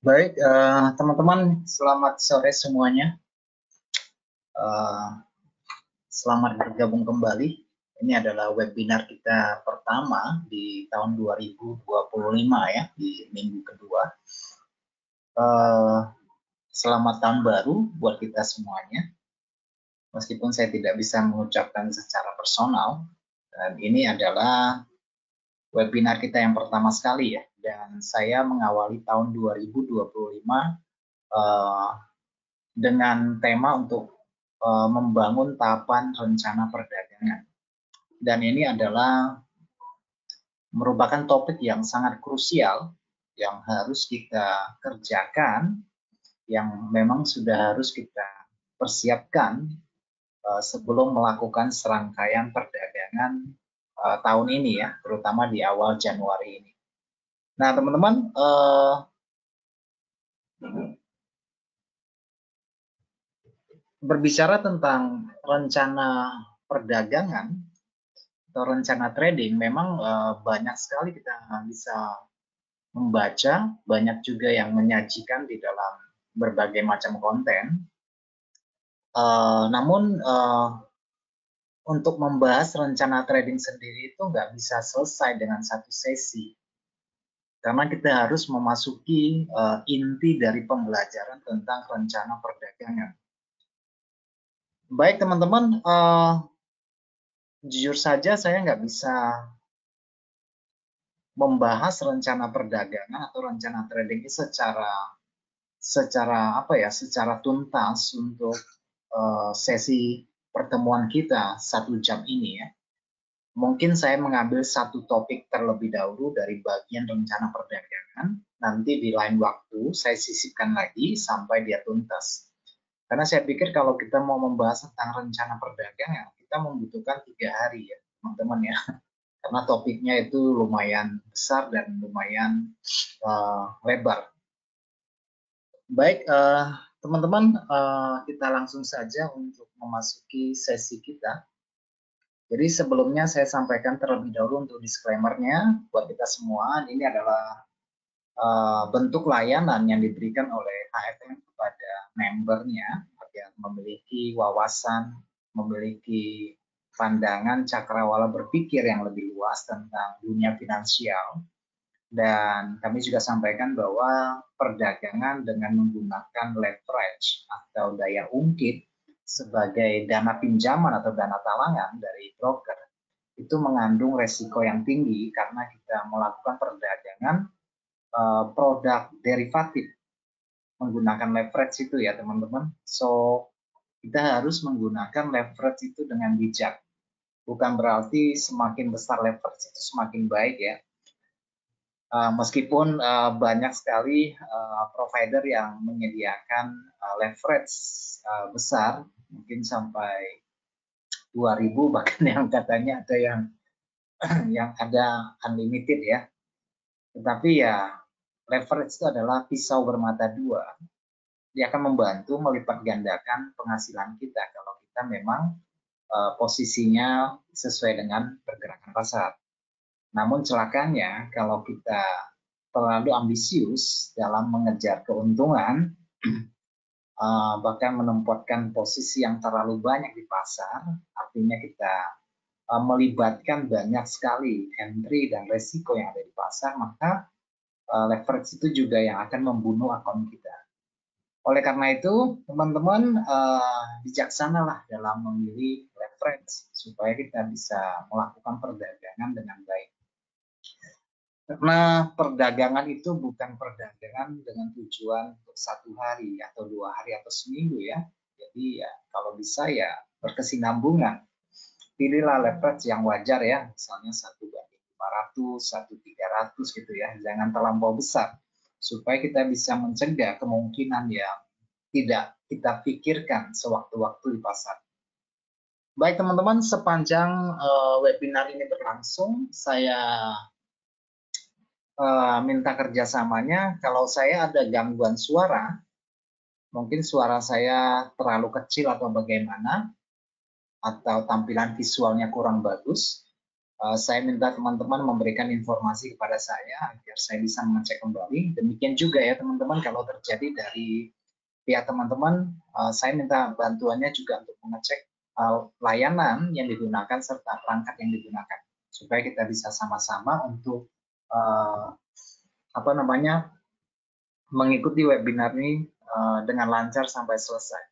Baik, teman-teman, selamat sore semuanya. Eh, Selamat bergabung kembali. Ini adalah webinar kita pertama di tahun 2025 ya, di minggu kedua. Selamat tahun baru buat kita semuanya. Meskipun saya tidak bisa mengucapkan secara personal, dan ini adalah webinar kita yang pertama sekali ya. Dan saya mengawali tahun 2025 dengan tema untuk membangun tahapan rencana perdagangan. Dan ini adalah merupakan topik yang sangat krusial yang harus kita kerjakan, yang memang sudah harus kita persiapkan sebelum melakukan serangkaian perdagangan tahun ini ya, terutama di awal Januari ini. Nah, teman-teman, berbicara tentang rencana perdagangan atau rencana trading, memang banyak sekali kita bisa membaca, banyak juga yang menyajikan di dalam berbagai macam konten. Namun untuk membahas rencana trading sendiri itu nggak bisa selesai dengan satu sesi, karena kita harus memasuki inti dari pembelajaran tentang rencana perdagangan. Baik teman-teman, jujur saja saya nggak bisa membahas rencana perdagangan atau rencana trading secara tuntas untuk sesi pertemuan kita 1 jam ini ya. Mungkin saya mengambil satu topik terlebih dahulu dari bagian rencana perdagangan, nanti di lain waktu saya sisipkan lagi sampai dia tuntas. Karena saya pikir kalau kita mau membahas tentang rencana perdagangan, kita membutuhkan 3 hari ya teman-teman ya. Karena topiknya itu lumayan besar dan lumayan lebar. Baik, teman-teman, kita langsung saja untuk memasuki sesi kita. Jadi sebelumnya saya sampaikan terlebih dahulu untuk disclaimer-nya buat kita semua. Ini adalah bentuk layanan yang diberikan oleh HFM kepada membernya agar memiliki wawasan, memiliki pandangan cakrawala berpikir yang lebih luas tentang dunia finansial. Dan kami juga sampaikan bahwa perdagangan dengan menggunakan leverage atau daya ungkit sebagai dana pinjaman atau dana talangan dari broker itu mengandung resiko yang tinggi karena kita melakukan perdagangan produk derivatif menggunakan leverage itu ya teman-teman. So kita harus menggunakan leverage itu dengan bijak. Bukan berarti semakin besar leverage itu semakin baik ya. Meskipun banyak sekali provider yang menyediakan leverage besar, mungkin sampai 2.000 bahkan yang katanya ada yang ada unlimited ya. Tetapi ya leverage itu adalah pisau bermata dua. Dia akan membantu melipat gandakan penghasilan kita kalau kita memang posisinya sesuai dengan pergerakan pasar. Namun celakanya kalau kita terlalu ambisius dalam mengejar keuntungan, bahkan menempatkan posisi yang terlalu banyak di pasar, artinya kita melibatkan banyak sekali entry dan resiko yang ada di pasar, maka leverage itu juga yang akan membunuh akun kita. Oleh karena itu, teman-teman bijaksanalah dalam memilih leverage supaya kita bisa melakukan perdagangan dengan baik. Karena perdagangan itu bukan perdagangan dengan tujuan untuk 1 hari atau 2 hari atau seminggu ya. Jadi ya kalau bisa ya berkesinambungan. Pilihlah leverage yang wajar ya, misalnya 1:500, 1:300 gitu ya. Jangan terlampau besar supaya kita bisa mencegah kemungkinan yang tidak kita pikirkan sewaktu-waktu di pasar. Baik teman-teman, sepanjang webinar ini berlangsung, saya minta kerjasamanya. Kalau saya ada gangguan suara, mungkin suara saya terlalu kecil atau bagaimana, atau tampilan visualnya kurang bagus, Saya minta teman-teman memberikan informasi kepada saya agar saya bisa mengecek kembali. Demikian juga ya teman-teman, kalau terjadi dari pihak teman-teman, saya minta bantuannya juga untuk mengecek layanan yang digunakan serta perangkat yang digunakan, supaya kita bisa sama-sama untuk mengikuti webinar ini dengan lancar sampai selesai.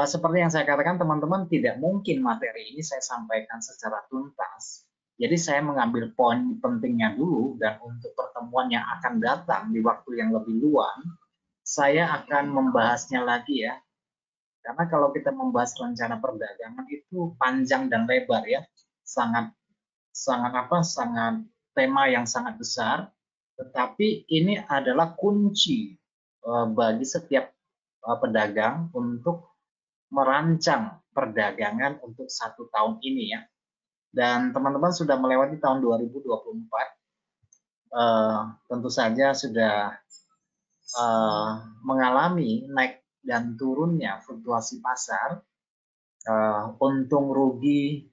Seperti yang saya katakan teman-teman, tidak mungkin materi ini saya sampaikan secara tuntas. Jadi saya mengambil poin pentingnya dulu, dan untuk pertemuan yang akan datang di waktu yang lebih luang, saya akan membahasnya lagi ya. Karena kalau kita membahas rencana perdagangan itu panjang dan lebar ya. Sangat tema yang sangat besar, tetapi ini adalah kunci bagi setiap pedagang untuk merancang perdagangan untuk 1 tahun ini ya. Dan teman-teman sudah melewati tahun 2024, tentu saja sudah mengalami naik dan turunnya fluktuasi pasar, untung rugi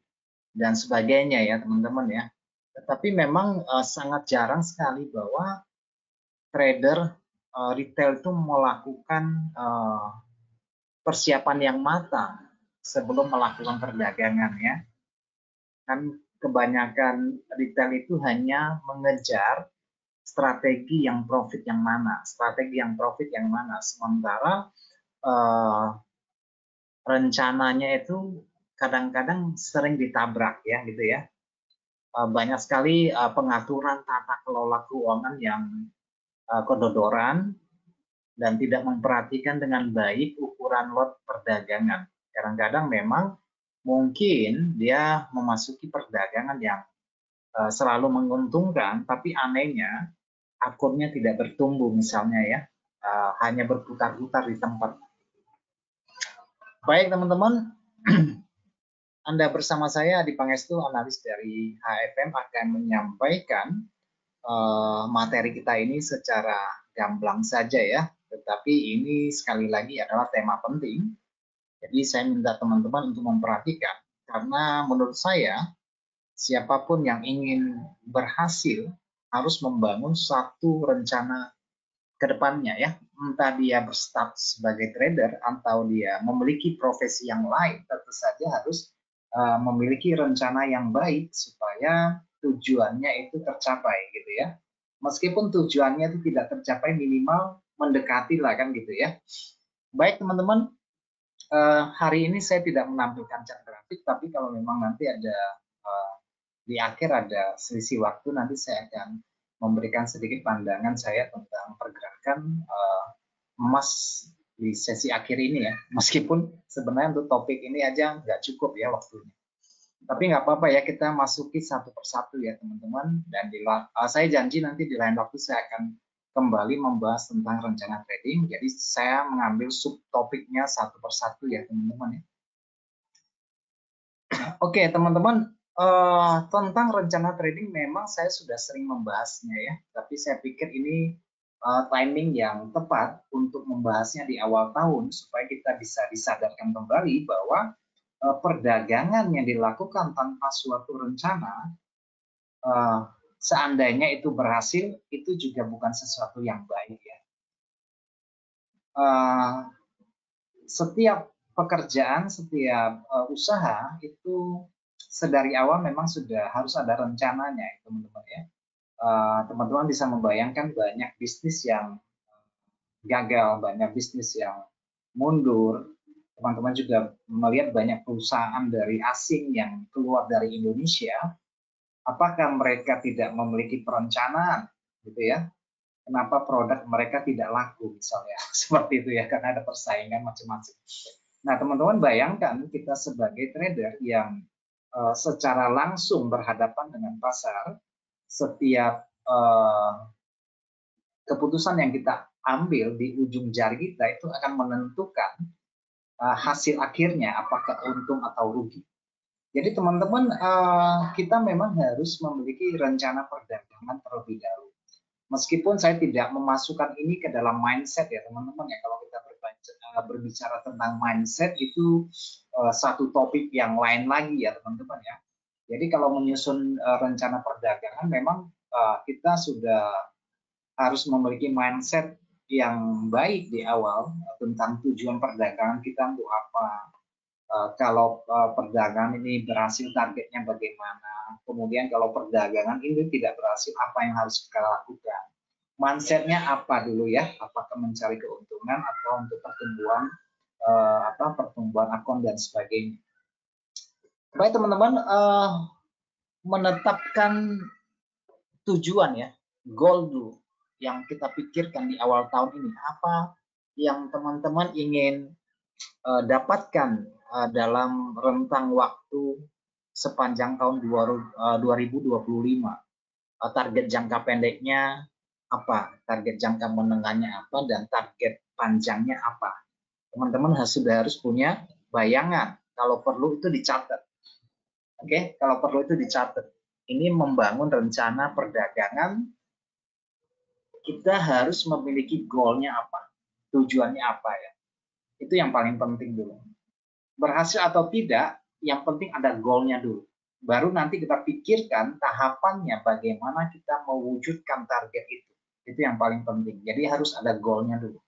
dan sebagainya ya teman-teman ya. Tetapi memang sangat jarang sekali bahwa trader retail itu melakukan persiapan yang matang sebelum melakukan perdagangan ya. Kan kebanyakan retail itu hanya mengejar strategi yang profit yang mana, sementara rencananya itu kadang-kadang sering ditabrak ya gitu ya. Banyak sekali pengaturan tata kelola keuangan yang kedodoran dan tidak memperhatikan dengan baik ukuran lot perdagangan. Kadang-kadang memang mungkin dia memasuki perdagangan yang selalu menguntungkan, tapi anehnya akunnya tidak bertumbuh misalnya ya, hanya berputar-putar di tempat. Baik teman-teman, Anda bersama saya Adi Pangestu, analis dari HFM, akan menyampaikan materi kita ini secara gamblang saja ya, tetapi ini sekali lagi adalah tema penting. Jadi saya minta teman-teman untuk memperhatikan, karena menurut saya siapapun yang ingin berhasil harus membangun satu rencana ke depannya ya. Entah dia berstatus sebagai trader atau dia memiliki profesi yang lain, tentu saja harus memiliki rencana yang baik supaya tujuannya itu tercapai gitu ya. Meskipun tujuannya itu tidak tercapai, minimal mendekati lah kan gitu ya. Baik teman-teman, hari ini saya tidak menampilkan chart grafik, tapi kalau memang nanti ada di akhir ada selisih waktu, nanti saya akan memberikan sedikit pandangan saya tentang pergerakan emas di sesi akhir ini ya. Meskipun sebenarnya untuk topik ini aja nggak cukup ya waktunya. Tapi nggak apa-apa ya, kita masuki satu persatu ya teman-teman. Dan saya janji nanti di lain waktu saya akan kembali membahas tentang rencana trading. Jadi saya mengambil subtopiknya satu persatu ya teman-teman ya. Oke teman-teman, tentang rencana trading memang saya sudah sering membahasnya ya. Tapi saya pikir ini timing yang tepat untuk membahasnya di awal tahun supaya kita bisa disadarkan kembali bahwa perdagangan yang dilakukan tanpa suatu rencana, seandainya itu berhasil, itu juga bukan sesuatu yang baik ya. Setiap pekerjaan, setiap usaha itu sedari awal memang sudah harus ada rencananya teman-teman ya. Teman-teman bisa membayangkan banyak bisnis yang gagal, banyak bisnis yang mundur. Teman-teman juga melihat banyak perusahaan dari asing yang keluar dari Indonesia. Apakah mereka tidak memiliki perencanaan gitu ya? Kenapa produk mereka tidak laku misalnya? Seperti itu ya, karena ada persaingan macam-macam. Nah, teman-teman bayangkan kita sebagai trader yang secara langsung berhadapan dengan pasar, setiap keputusan yang kita ambil di ujung jari kita itu akan menentukan hasil akhirnya, apakah untung atau rugi. Jadi teman-teman, kita memang harus memiliki rencana perdagangan terlebih dahulu. Meskipun saya tidak memasukkan ini ke dalam mindset ya teman-teman ya, kalau kita berbicara tentang mindset itu satu topik yang lain lagi ya teman-teman ya. Jadi kalau menyusun rencana perdagangan memang kita sudah harus memiliki mindset yang baik di awal tentang tujuan perdagangan kita untuk apa. Kalau perdagangan ini berhasil targetnya bagaimana. Kemudian kalau perdagangan ini tidak berhasil apa yang harus kita lakukan. Mindsetnya apa dulu ya? Apakah mencari keuntungan atau untuk pertumbuhan akun dan sebagainya. Baik teman-teman, menetapkan tujuan ya, goal dulu yang kita pikirkan di awal tahun ini. Apa yang teman-teman ingin dapatkan dalam rentang waktu sepanjang tahun 2025. Target jangka pendeknya apa, target jangka menengahnya apa, dan target panjangnya apa. Teman-teman sudah harus punya bayangan. Kalau perlu itu dicatat. Oke, kalau perlu itu dicatat. Ini membangun rencana perdagangan, kita harus memiliki goalnya apa, tujuannya apa ya. Itu yang paling penting dulu. Berhasil atau tidak, yang penting ada goalnya dulu. Baru nanti kita pikirkan tahapannya bagaimana kita mewujudkan target itu. Itu yang paling penting. Jadi harus ada goalnya dulu.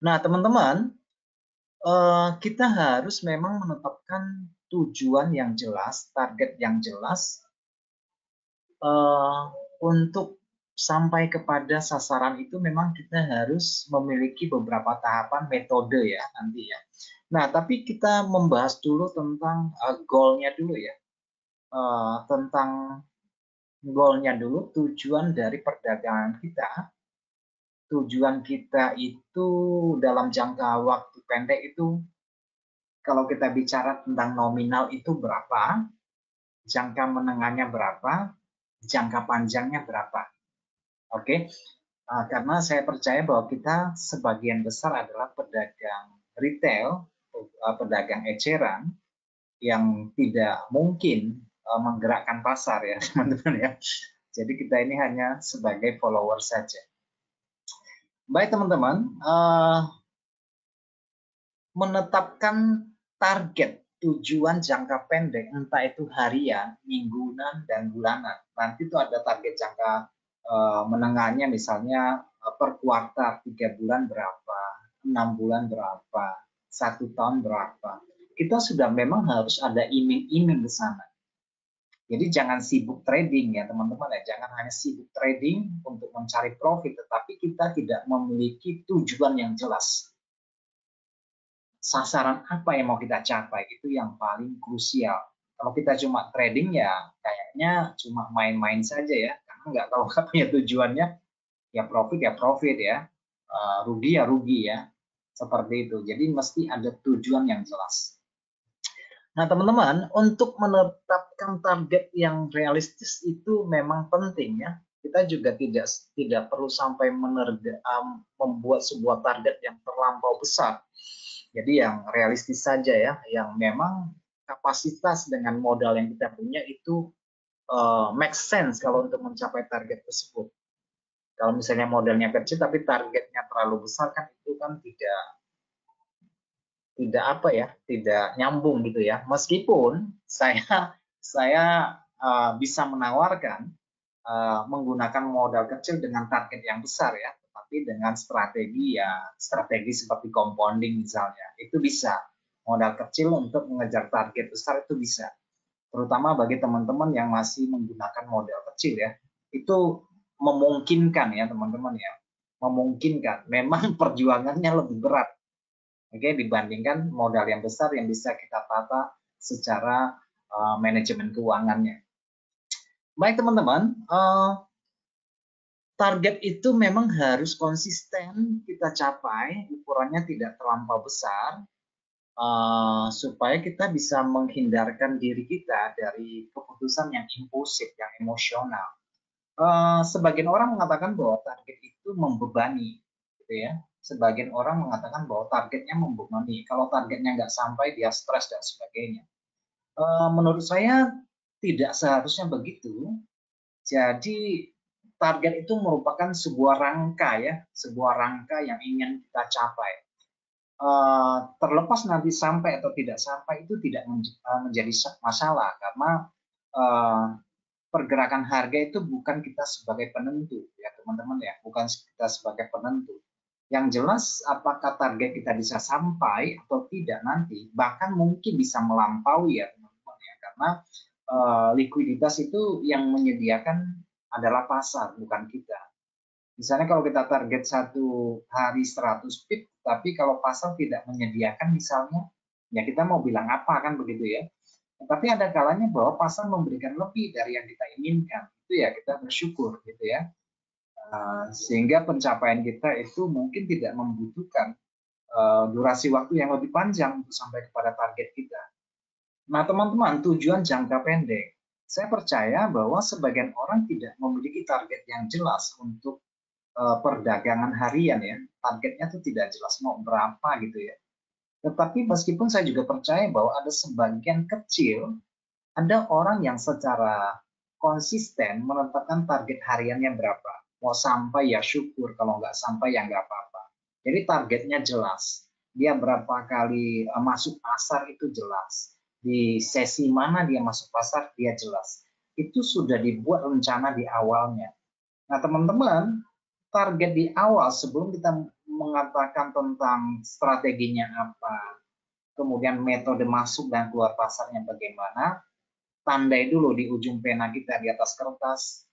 Nah teman-teman, kita harus memang menetapkan tujuan yang jelas, target yang jelas, untuk sampai kepada sasaran itu memang kita harus memiliki beberapa tahapan metode ya nanti ya. Nah, tapi kita membahas dulu tentang goalnya dulu ya. Tentang goalnya dulu, tujuan dari perdagangan kita. Tujuan kita itu dalam jangka waktu pendek itu, kalau kita bicara tentang nominal itu berapa, jangka menengahnya berapa, jangka panjangnya berapa. Oke, karena saya percaya bahwa kita sebagian besar adalah pedagang retail, pedagang eceran yang tidak mungkin menggerakkan pasar ya teman-teman ya. Jadi kita ini hanya sebagai follower saja. Baik teman-teman, menetapkan target tujuan jangka pendek, entah itu harian, mingguan, dan bulanan. Nanti itu ada target jangka menengahnya, misalnya per kuartal 3 bulan berapa, 6 bulan berapa, 1 tahun berapa. Kita sudah memang harus ada iming-iming ke sana. Jadi jangan sibuk trading ya teman-teman ya, jangan hanya sibuk trading untuk mencari profit, tetapi kita tidak memiliki tujuan yang jelas. Sasaran apa yang mau kita capai, itu yang paling krusial. Kalau kita cuma trading ya kayaknya cuma main-main saja ya, karena kalau nggak punya tujuannya, ya profit ya, rugi ya rugi ya, seperti itu. Jadi mesti ada tujuan yang jelas. Nah teman-teman, untuk menetapkan target yang realistis itu memang penting ya. Kita juga tidak perlu sampai membuat sebuah target yang terlampau besar. Jadi yang realistis saja ya, yang memang kapasitas dengan modal yang kita punya itu make sense kalau untuk mencapai target tersebut. Kalau misalnya modalnya kecil tapi targetnya terlalu besar kan itu kan tidak nyambung gitu ya. Meskipun saya bisa menawarkan menggunakan modal kecil dengan target yang besar ya, tapi dengan strategi seperti compounding misalnya, itu bisa. Modal kecil untuk mengejar target besar itu bisa. Terutama bagi teman-teman yang masih menggunakan modal kecil ya, itu memungkinkan ya teman-teman ya, memungkinkan. Memang perjuangannya lebih berat, oke, dibandingkan modal yang besar yang bisa kita tata secara manajemen keuangannya. Baik teman-teman, target itu memang harus konsisten kita capai, ukurannya tidak terlampau besar, supaya kita bisa menghindarkan diri kita dari keputusan yang impulsif, yang emosional. Sebagian orang mengatakan bahwa target itu membebani, gitu ya. Sebagian orang mengatakan bahwa targetnya membebani. Kalau targetnya nggak sampai, dia stres dan sebagainya. Menurut saya tidak seharusnya begitu. Jadi target itu merupakan sebuah rangka ya, sebuah rangka yang ingin kita capai. terlepas nanti sampai atau tidak sampai itu tidak menjadi masalah, karena pergerakan harga itu bukan kita sebagai penentu ya teman-teman ya, bukan kita sebagai penentu. Yang jelas apakah target kita bisa sampai atau tidak nanti, bahkan mungkin bisa melampaui ya teman-teman ya, karena likuiditas itu yang menyediakan adalah pasar, bukan kita. Misalnya kalau kita target satu hari 100 pip, tapi kalau pasar tidak menyediakan misalnya, ya kita mau bilang apa kan begitu ya. Tapi ada kalanya bahwa pasar memberikan lebih dari yang kita inginkan, itu ya kita bersyukur gitu ya. Sehingga pencapaian kita itu mungkin tidak membutuhkan durasi waktu yang lebih panjang untuk sampai kepada target kita. Nah teman-teman, tujuan jangka pendek, saya percaya bahwa sebagian orang tidak memiliki target yang jelas untuk perdagangan harian ya, targetnya itu tidak jelas mau berapa gitu ya. Tetapi meskipun saya juga percaya bahwa ada sebagian kecil, ada orang yang secara konsisten menetapkan target hariannya berapa. Mau sampai ya syukur, kalau nggak sampai ya nggak apa-apa. Jadi targetnya jelas. Dia berapa kali masuk pasar itu jelas. Di sesi mana dia masuk pasar dia jelas. Itu sudah dibuat rencana di awalnya. Nah teman-teman, target di awal sebelum kita mengatakan tentang strateginya apa, kemudian metode masuk dan keluar pasarnya bagaimana, tandai dulu di ujung pena kita di atas kertas,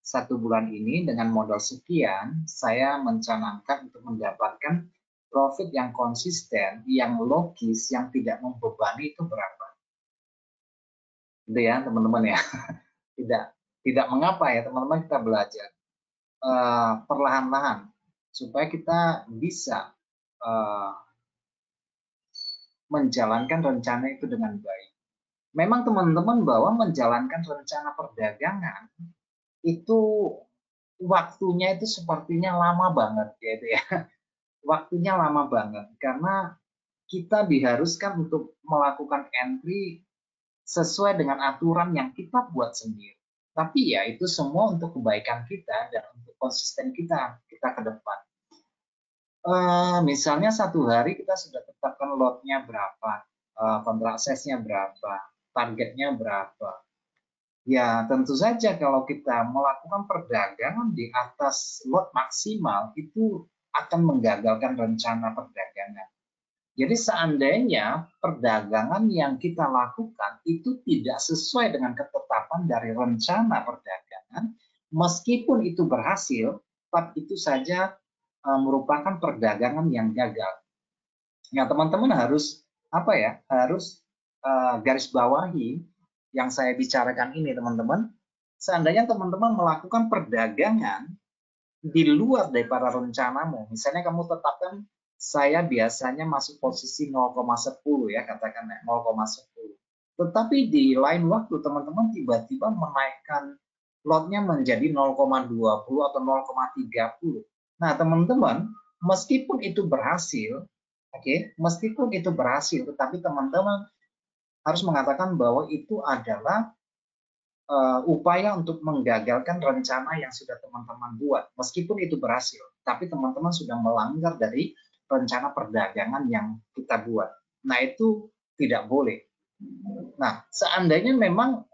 1 bulan ini dengan modal sekian, saya mencanangkan untuk mendapatkan profit yang konsisten, yang logis, yang tidak membebani itu berapa. Gitu ya teman-teman ya. Tidak mengapa ya teman-teman, kita belajar perlahan-lahan supaya kita bisa menjalankan rencana itu dengan baik. Memang teman-teman bahwa menjalankan rencana perdagangan itu waktunya itu sepertinya lama banget gitu ya. Waktunya lama banget karena kita diharuskan untuk melakukan entry sesuai dengan aturan yang kita buat sendiri. Tapi ya itu semua untuk kebaikan kita dan untuk konsisten kita ke depan. Misalnya 1 hari kita sudah tetapkan lotnya berapa, kontrak size-nya berapa, targetnya berapa. Ya tentu saja kalau kita melakukan perdagangan di atas lot maksimal itu akan menggagalkan rencana perdagangan. Jadi seandainya perdagangan yang kita lakukan itu tidak sesuai dengan ketetapan dari rencana perdagangan, meskipun itu berhasil, tapi itu saja merupakan perdagangan yang gagal. Ya teman-teman harus apa ya? Harus garis bawahi yang saya bicarakan ini teman-teman. Seandainya teman-teman melakukan perdagangan di luar daripada rencanamu, misalnya kamu tetapkan saya biasanya masuk posisi 0,10 ya, katakan 0,10. Tetapi di lain waktu teman-teman tiba-tiba menaikkan lotnya menjadi 0,20 atau 0,30. Nah teman-teman, meskipun itu berhasil, meskipun itu berhasil, tetapi teman-teman harus mengatakan bahwa itu adalah upaya untuk menggagalkan rencana yang sudah teman-teman buat. Meskipun itu berhasil, tapi teman-teman sudah melanggar dari rencana perdagangan yang kita buat. Nah, itu tidak boleh. Nah, seandainya memang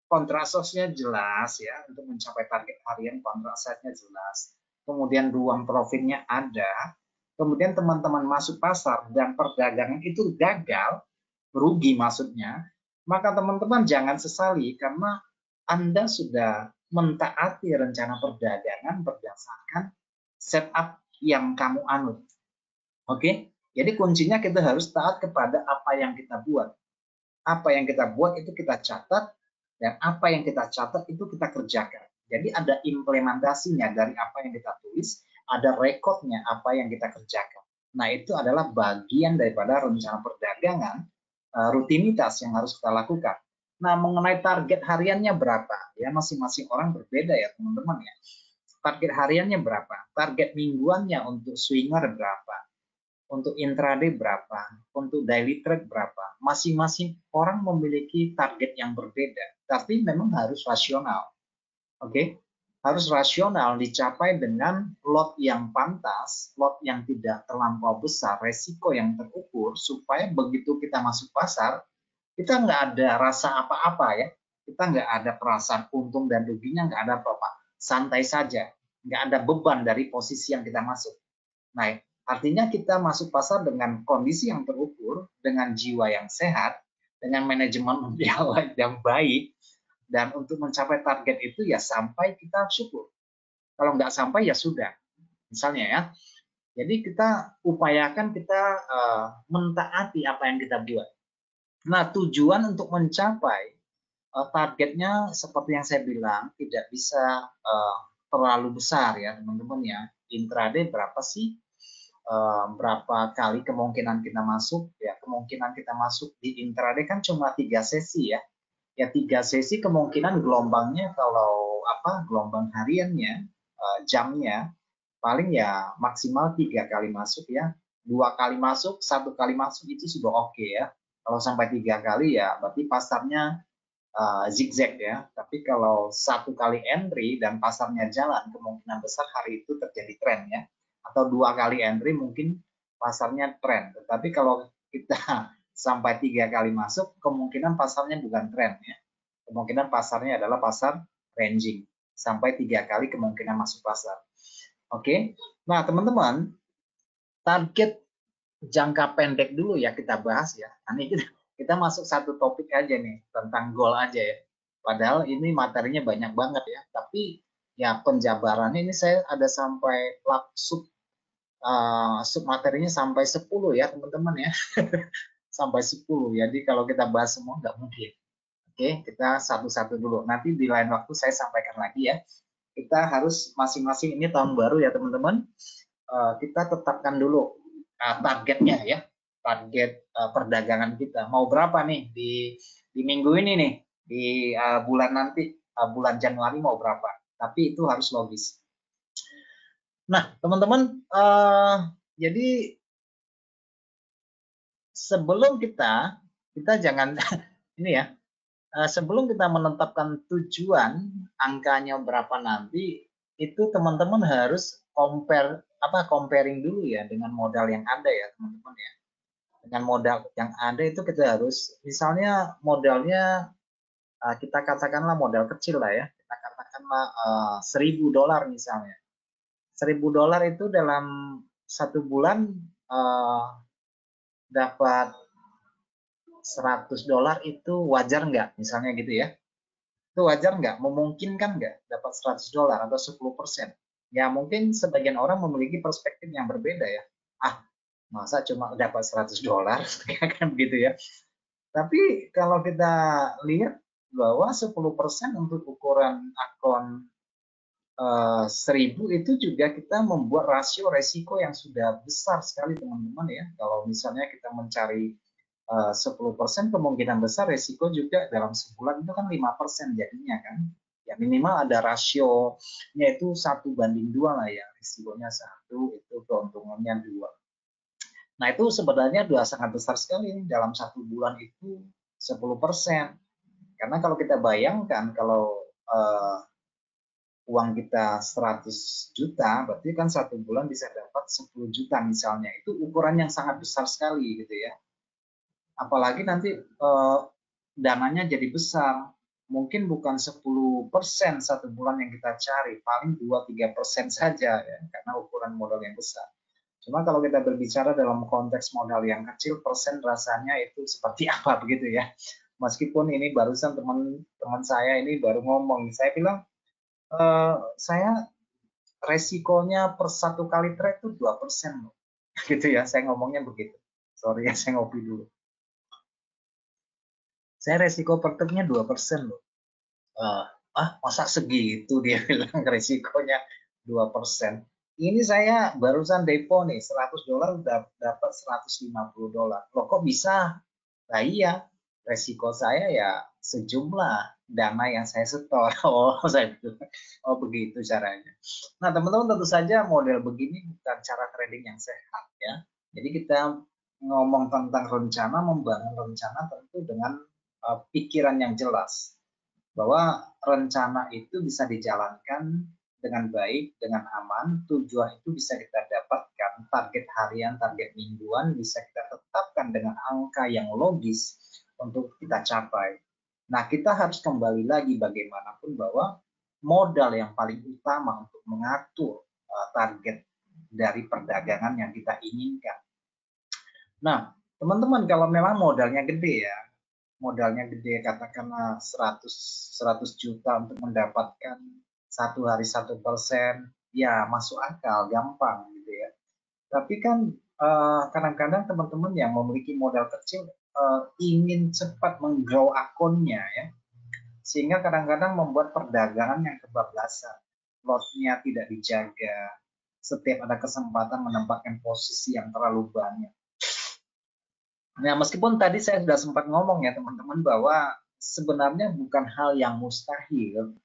kontrak size-nya jelas ya, untuk mencapai target harian kontrak size-nya jelas, kemudian ruang profitnya ada, kemudian teman-teman masuk pasar dan perdagangan itu gagal, rugi maksudnya, maka teman-teman jangan sesali karena Anda sudah mentaati rencana perdagangan berdasarkan setup yang kamu anut. Oke? Jadi kuncinya kita harus taat kepada apa yang kita buat. Apa yang kita buat itu kita catat, dan apa yang kita catat itu kita kerjakan. Jadi ada implementasinya dari apa yang kita tulis, ada rekodnya apa yang kita kerjakan. Nah itu adalah bagian daripada rencana perdagangan, rutinitas yang harus kita lakukan. Nah mengenai target hariannya berapa, ya masing-masing orang berbeda ya teman-teman ya. Target hariannya berapa, target mingguannya untuk swinger berapa, untuk intraday berapa, untuk daily trade berapa. Masing-masing orang memiliki target yang berbeda, tapi memang harus rasional. Oke? harus rasional, dicapai dengan lot yang pantas, lot yang tidak terlampau besar, resiko yang terukur, supaya begitu kita masuk pasar, kita nggak ada rasa apa-apa ya. Kita nggak ada perasaan untung dan ruginya, nggak ada apa-apa. Santai saja. Nggak ada beban dari posisi yang kita masuk. Nah, artinya kita masuk pasar dengan kondisi yang terukur, dengan jiwa yang sehat, dengan manajemen yang baik, dan untuk mencapai target itu ya sampai kita syukur. Kalau nggak sampai ya sudah. Misalnya ya, jadi kita upayakan kita mentaati apa yang kita buat. Nah, tujuan untuk mencapai targetnya seperti yang saya bilang tidak bisa terlalu besar ya teman-teman ya. Intraday berapa sih? Berapa kali kemungkinan kita masuk? Ya kemungkinan kita masuk di intraday kan cuma 3 sesi ya. Ya 3 sesi kemungkinan gelombangnya kalau apa gelombang hariannya jamnya paling ya maksimal 3 kali masuk ya. 2 kali masuk, 1 kali masuk itu sudah oke ya. Kalau sampai 3 kali ya berarti pasarnya zigzag ya. Tapi kalau 1 kali entry dan pasarnya jalan, kemungkinan besar hari itu terjadi tren ya. Atau 2 kali entry mungkin pasarnya tren. Tetapi kalau kita sampai 3 kali masuk, kemungkinan pasarnya bukan tren ya. Kemungkinan pasarnya adalah pasar ranging. Sampai 3 kali kemungkinan masuk pasar. Oke. Nah, teman-teman, target jangka pendek dulu ya kita bahas ya. Ini kita masuk satu topik aja nih tentang goal aja ya. Padahal ini materinya banyak banget ya. Tapi ya penjabarannya ini saya ada sampai sub materinya sampai 10 ya teman-teman ya. Sampai 10. Jadi kalau kita bahas semua nggak mungkin. Oke, kita satu-satu dulu. Nanti di lain waktu saya sampaikan lagi ya. Kita harus masing-masing ini tahun baru ya teman-teman. Kita tetapkan dulu targetnya ya, target perdagangan kita mau berapa nih di minggu ini nih, di bulan nanti, bulan Januari mau berapa, tapi itu harus logis. Nah teman-teman, jadi sebelum kita jangan ini ya, sebelum kita menetapkan tujuan angkanya berapa nanti, itu teman-teman harus comparing dulu ya dengan modal yang ada ya teman-teman ya. Dengan modal yang ada itu kita harus misalnya modalnya kita katakanlah modal kecil lah ya, kita katakanlah $1.000 misalnya. $1.000 itu dalam 1 bulan dapat $100 itu wajar nggak misalnya gitu ya. Itu wajar nggak? Memungkinkan nggak dapat $100 atau 10%? Ya mungkin sebagian orang memiliki perspektif yang berbeda ya. Ah, masa cuma dapat $100 kan gitu ya. Tapi kalau kita lihat bahwa 10% untuk ukuran akun 1.000 itu juga kita membuat rasio resiko yang sudah besar sekali teman-teman ya. Kalau misalnya kita mencari 10%, kemungkinan besar resiko juga dalam sebulan itu kan 5% jadinya kan. Ya minimal ada rasionya itu 1:2 lah ya. Risikonya 1, itu keuntungannya 2. Nah itu sebenarnya sudah sangat besar sekali dalam 1 bulan itu 10%. Karena kalau kita bayangkan kalau uang kita 100 juta, berarti kan 1 bulan bisa dapat 10 juta misalnya. Itu ukuran yang sangat besar sekali gitu ya. Apalagi nanti dananya jadi besar. Mungkin bukan 10% 1 bulan yang kita cari, paling 2-3% saja ya, karena ukuran modal yang besar. Cuma kalau kita berbicara dalam konteks modal yang kecil, persen rasanya itu seperti apa begitu ya. Meskipun ini barusan teman saya ini baru ngomong, saya bilang saya resikonya per 1 kali trade itu 2% loh. Gitu ya, saya ngomongnya begitu. Sorry ya, saya ngopi dulu. Saya resiko per trade-nya 2% loh. Masa segitu dia bilang resikonya 2%. Ini saya barusan depo nih, $100 udah dapat $150. Loh kok bisa? Nah iya, resiko saya ya sejumlah dana yang saya setor. Oh, saya bilang, oh begitu caranya. Nah teman-teman tentu saja model begini bukan cara trading yang sehat ya. Jadi kita ngomong tentang rencana, membangun rencana tentu dengan pikiran yang jelas. bahwa rencana itu bisa dijalankan dengan baik, dengan aman, tujuan itu bisa kita dapatkan, target harian, target mingguan bisa kita tetapkan dengan angka yang logis untuk kita capai. Nah, kita harus kembali lagi bagaimanapun bahwa modal yang paling utama untuk mengatur target dari perdagangan yang kita inginkan. Nah, teman-teman, kalau memang modalnya gede ya, modalnya gede katakanlah 100 juta untuk mendapatkan satu hari 1%, ya masuk akal, gampang gitu ya. Tapi kan kadang-kadang teman-teman yang memiliki modal kecil ingin cepat menggrow akunnya ya, sehingga kadang-kadang membuat perdagangan yang kebablasan, lotnya tidak dijaga, setiap ada kesempatan menempatkan posisi yang terlalu banyak. Nah, meskipun tadi saya sudah sempat ngomong ya teman-teman bahwa sebenarnya bukan hal yang mustahil,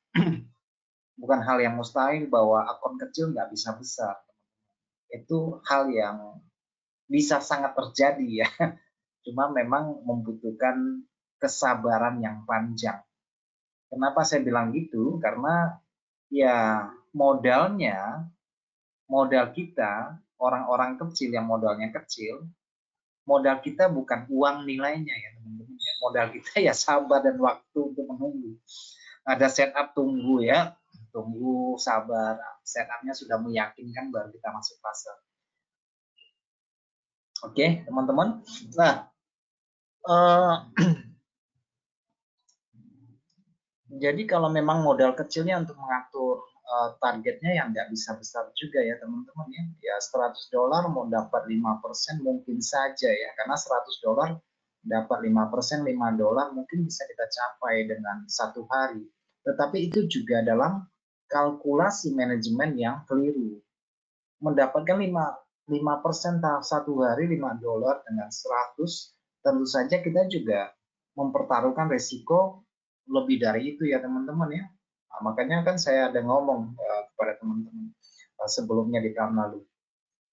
bukan hal yang mustahil bahwa akun kecil nggak bisa besar. Itu hal yang bisa sangat terjadi ya. Cuma memang membutuhkan kesabaran yang panjang. Kenapa saya bilang gitu? Karena ya modal kita, orang-orang kecil yang modalnya kecil, modal kita bukan uang nilainya ya teman-teman ya. Modal kita ya sabar dan waktu untuk menunggu. Ada setup tunggu ya, tunggu sabar. Setupnya sudah meyakinkan baru kita masuk pasar. Oke teman-teman. Nah, jadi kalau memang modal kecilnya untuk mengatur targetnya yang nggak bisa besar juga ya teman-teman ya. Ya $100 mau dapat 5% mungkin saja ya. Karena $100 dapat 5%, $5 mungkin bisa kita capai dengan satu hari. Tetapi itu juga dalam kalkulasi manajemen yang keliru. Mendapatkan 5% satu hari $5 dengan 100, tentu saja kita juga mempertaruhkan resiko lebih dari itu ya teman-teman ya. Nah, makanya kan saya ada ngomong kepada teman-teman sebelumnya di tahun lalu.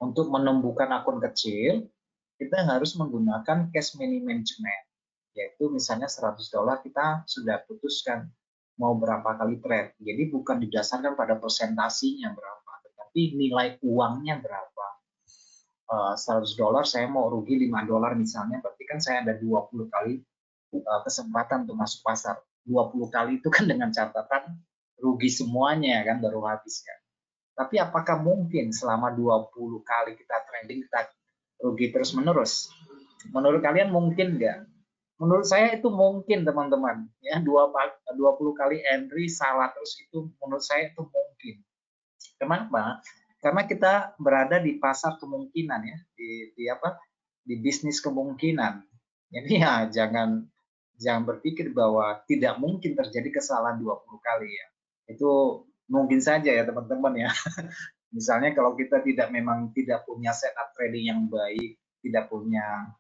Untuk menumbuhkan akun kecil, kita harus menggunakan cash money management. Yaitu misalnya $100 kita sudah putuskan mau berapa kali trade. Jadi bukan didasarkan pada persentasinya berapa, tetapi nilai uangnya berapa. $100 saya mau rugi $5 misalnya, berarti kan saya ada 20 kali kesempatan untuk masuk pasar. 20 kali itu kan dengan catatan rugi semuanya kan baru habis kan. Tapi apakah mungkin selama 20 kali kita trading kita rugi terus menerus? Menurut kalian mungkin nggak? Menurut saya itu mungkin teman-teman. Ya 20 kali entry salah terus itu menurut saya itu mungkin. Kenapa? Karena kita berada di pasar kemungkinan ya, di apa? Di bisnis kemungkinan. Jadi ya jangan berpikir bahwa tidak mungkin terjadi kesalahan 20 kali ya. Itu mungkin saja ya teman-teman ya. Misalnya kalau kita memang tidak punya setup trading yang baik, tidak punya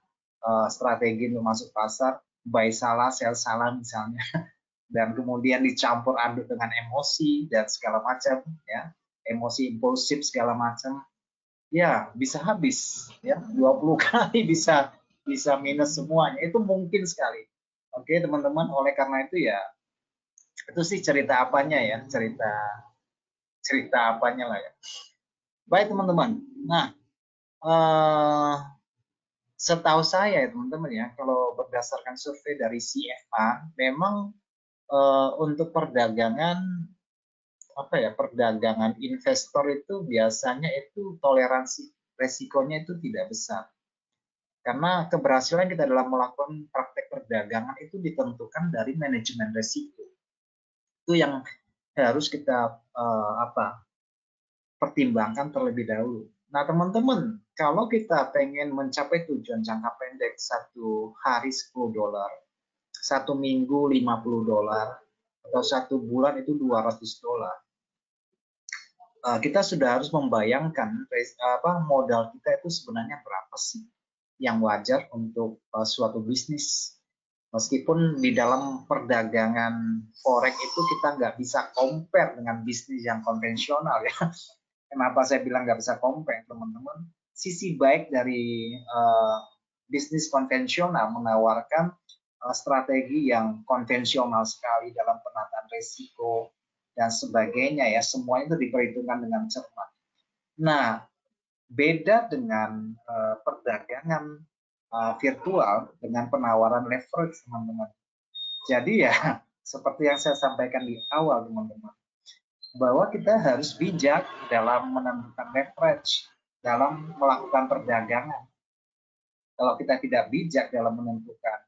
strategi untuk masuk pasar, buy salah, sell salah misalnya, dan kemudian dicampur aduk dengan emosi dan segala macam ya, emosi impulsif segala macam, ya bisa habis ya 20 kali bisa minus semuanya, itu mungkin sekali. Oke teman-teman, oleh karena itu ya itu sih cerita apanya ya, cerita apanya lah ya. Baik teman-teman, nah setahu saya ya teman-teman ya, kalau berdasarkan survei dari CFA, memang untuk perdagangan perdagangan investor itu biasanya itu toleransi resikonya itu tidak besar. Karena keberhasilan kita dalam melakukan praktek perdagangan itu ditentukan dari manajemen resiko. Itu yang harus kita pertimbangkan terlebih dahulu. Nah, teman-teman, kalau kita pengen mencapai tujuan jangka pendek satu hari $10, satu minggu $50, atau satu bulan itu $200, kita sudah harus membayangkan modal kita itu sebenarnya berapa sih yang wajar untuk suatu bisnis. Meskipun di dalam perdagangan forex itu kita nggak bisa compare dengan bisnis yang konvensional ya. Kenapa saya bilang nggak bisa compare, teman-teman? Sisi baik dari bisnis konvensional menawarkan strategi yang konvensional sekali dalam penataan risiko dan sebagainya ya, semuanya itu diperhitungkan dengan cermat. Nah, beda dengan perdagangan virtual dengan penawaran leverage, teman-teman. Jadi ya, seperti yang saya sampaikan di awal, teman-teman, bahwa kita harus bijak dalam menentukan leverage, dalam melakukan perdagangan. Kalau kita tidak bijak dalam menentukan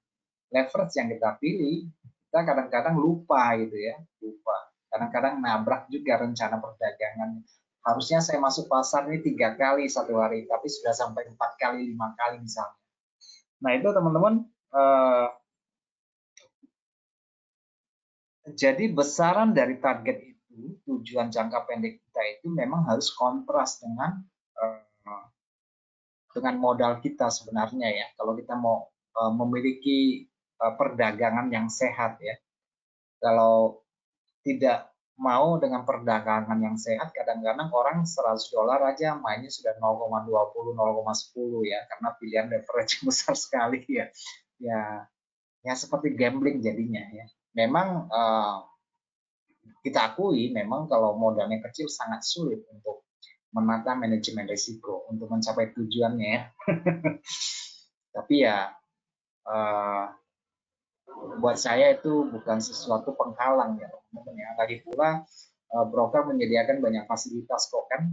leverage yang kita pilih, kita kadang-kadang lupa gitu ya, lupa. Kadang-kadang nabrak juga rencana perdagangan. Harusnya saya masuk pasar ini 3 kali satu hari, tapi sudah sampai 4 kali, 5 kali misalnya. Nah itu teman-teman, jadi besaran dari target itu, tujuan jangka pendek kita itu memang harus kontras dengan modal kita sebenarnya ya. Kalau kita mau memiliki perdagangan yang sehat ya. Kalau tidak mau dengan perdagangan yang sehat, kadang-kadang orang 100 dolar aja mainnya sudah 0,20, 0,10 ya, karena pilihan leverage besar sekali ya. Ya seperti gambling jadinya ya. Memang kita akui memang kalau modalnya kecil sangat sulit untuk menata manajemen risiko untuk mencapai tujuannya ya. Tapi ya buat saya itu bukan sesuatu penghalang ya teman-teman ya. Lagi pula broker menyediakan banyak fasilitas kok kan,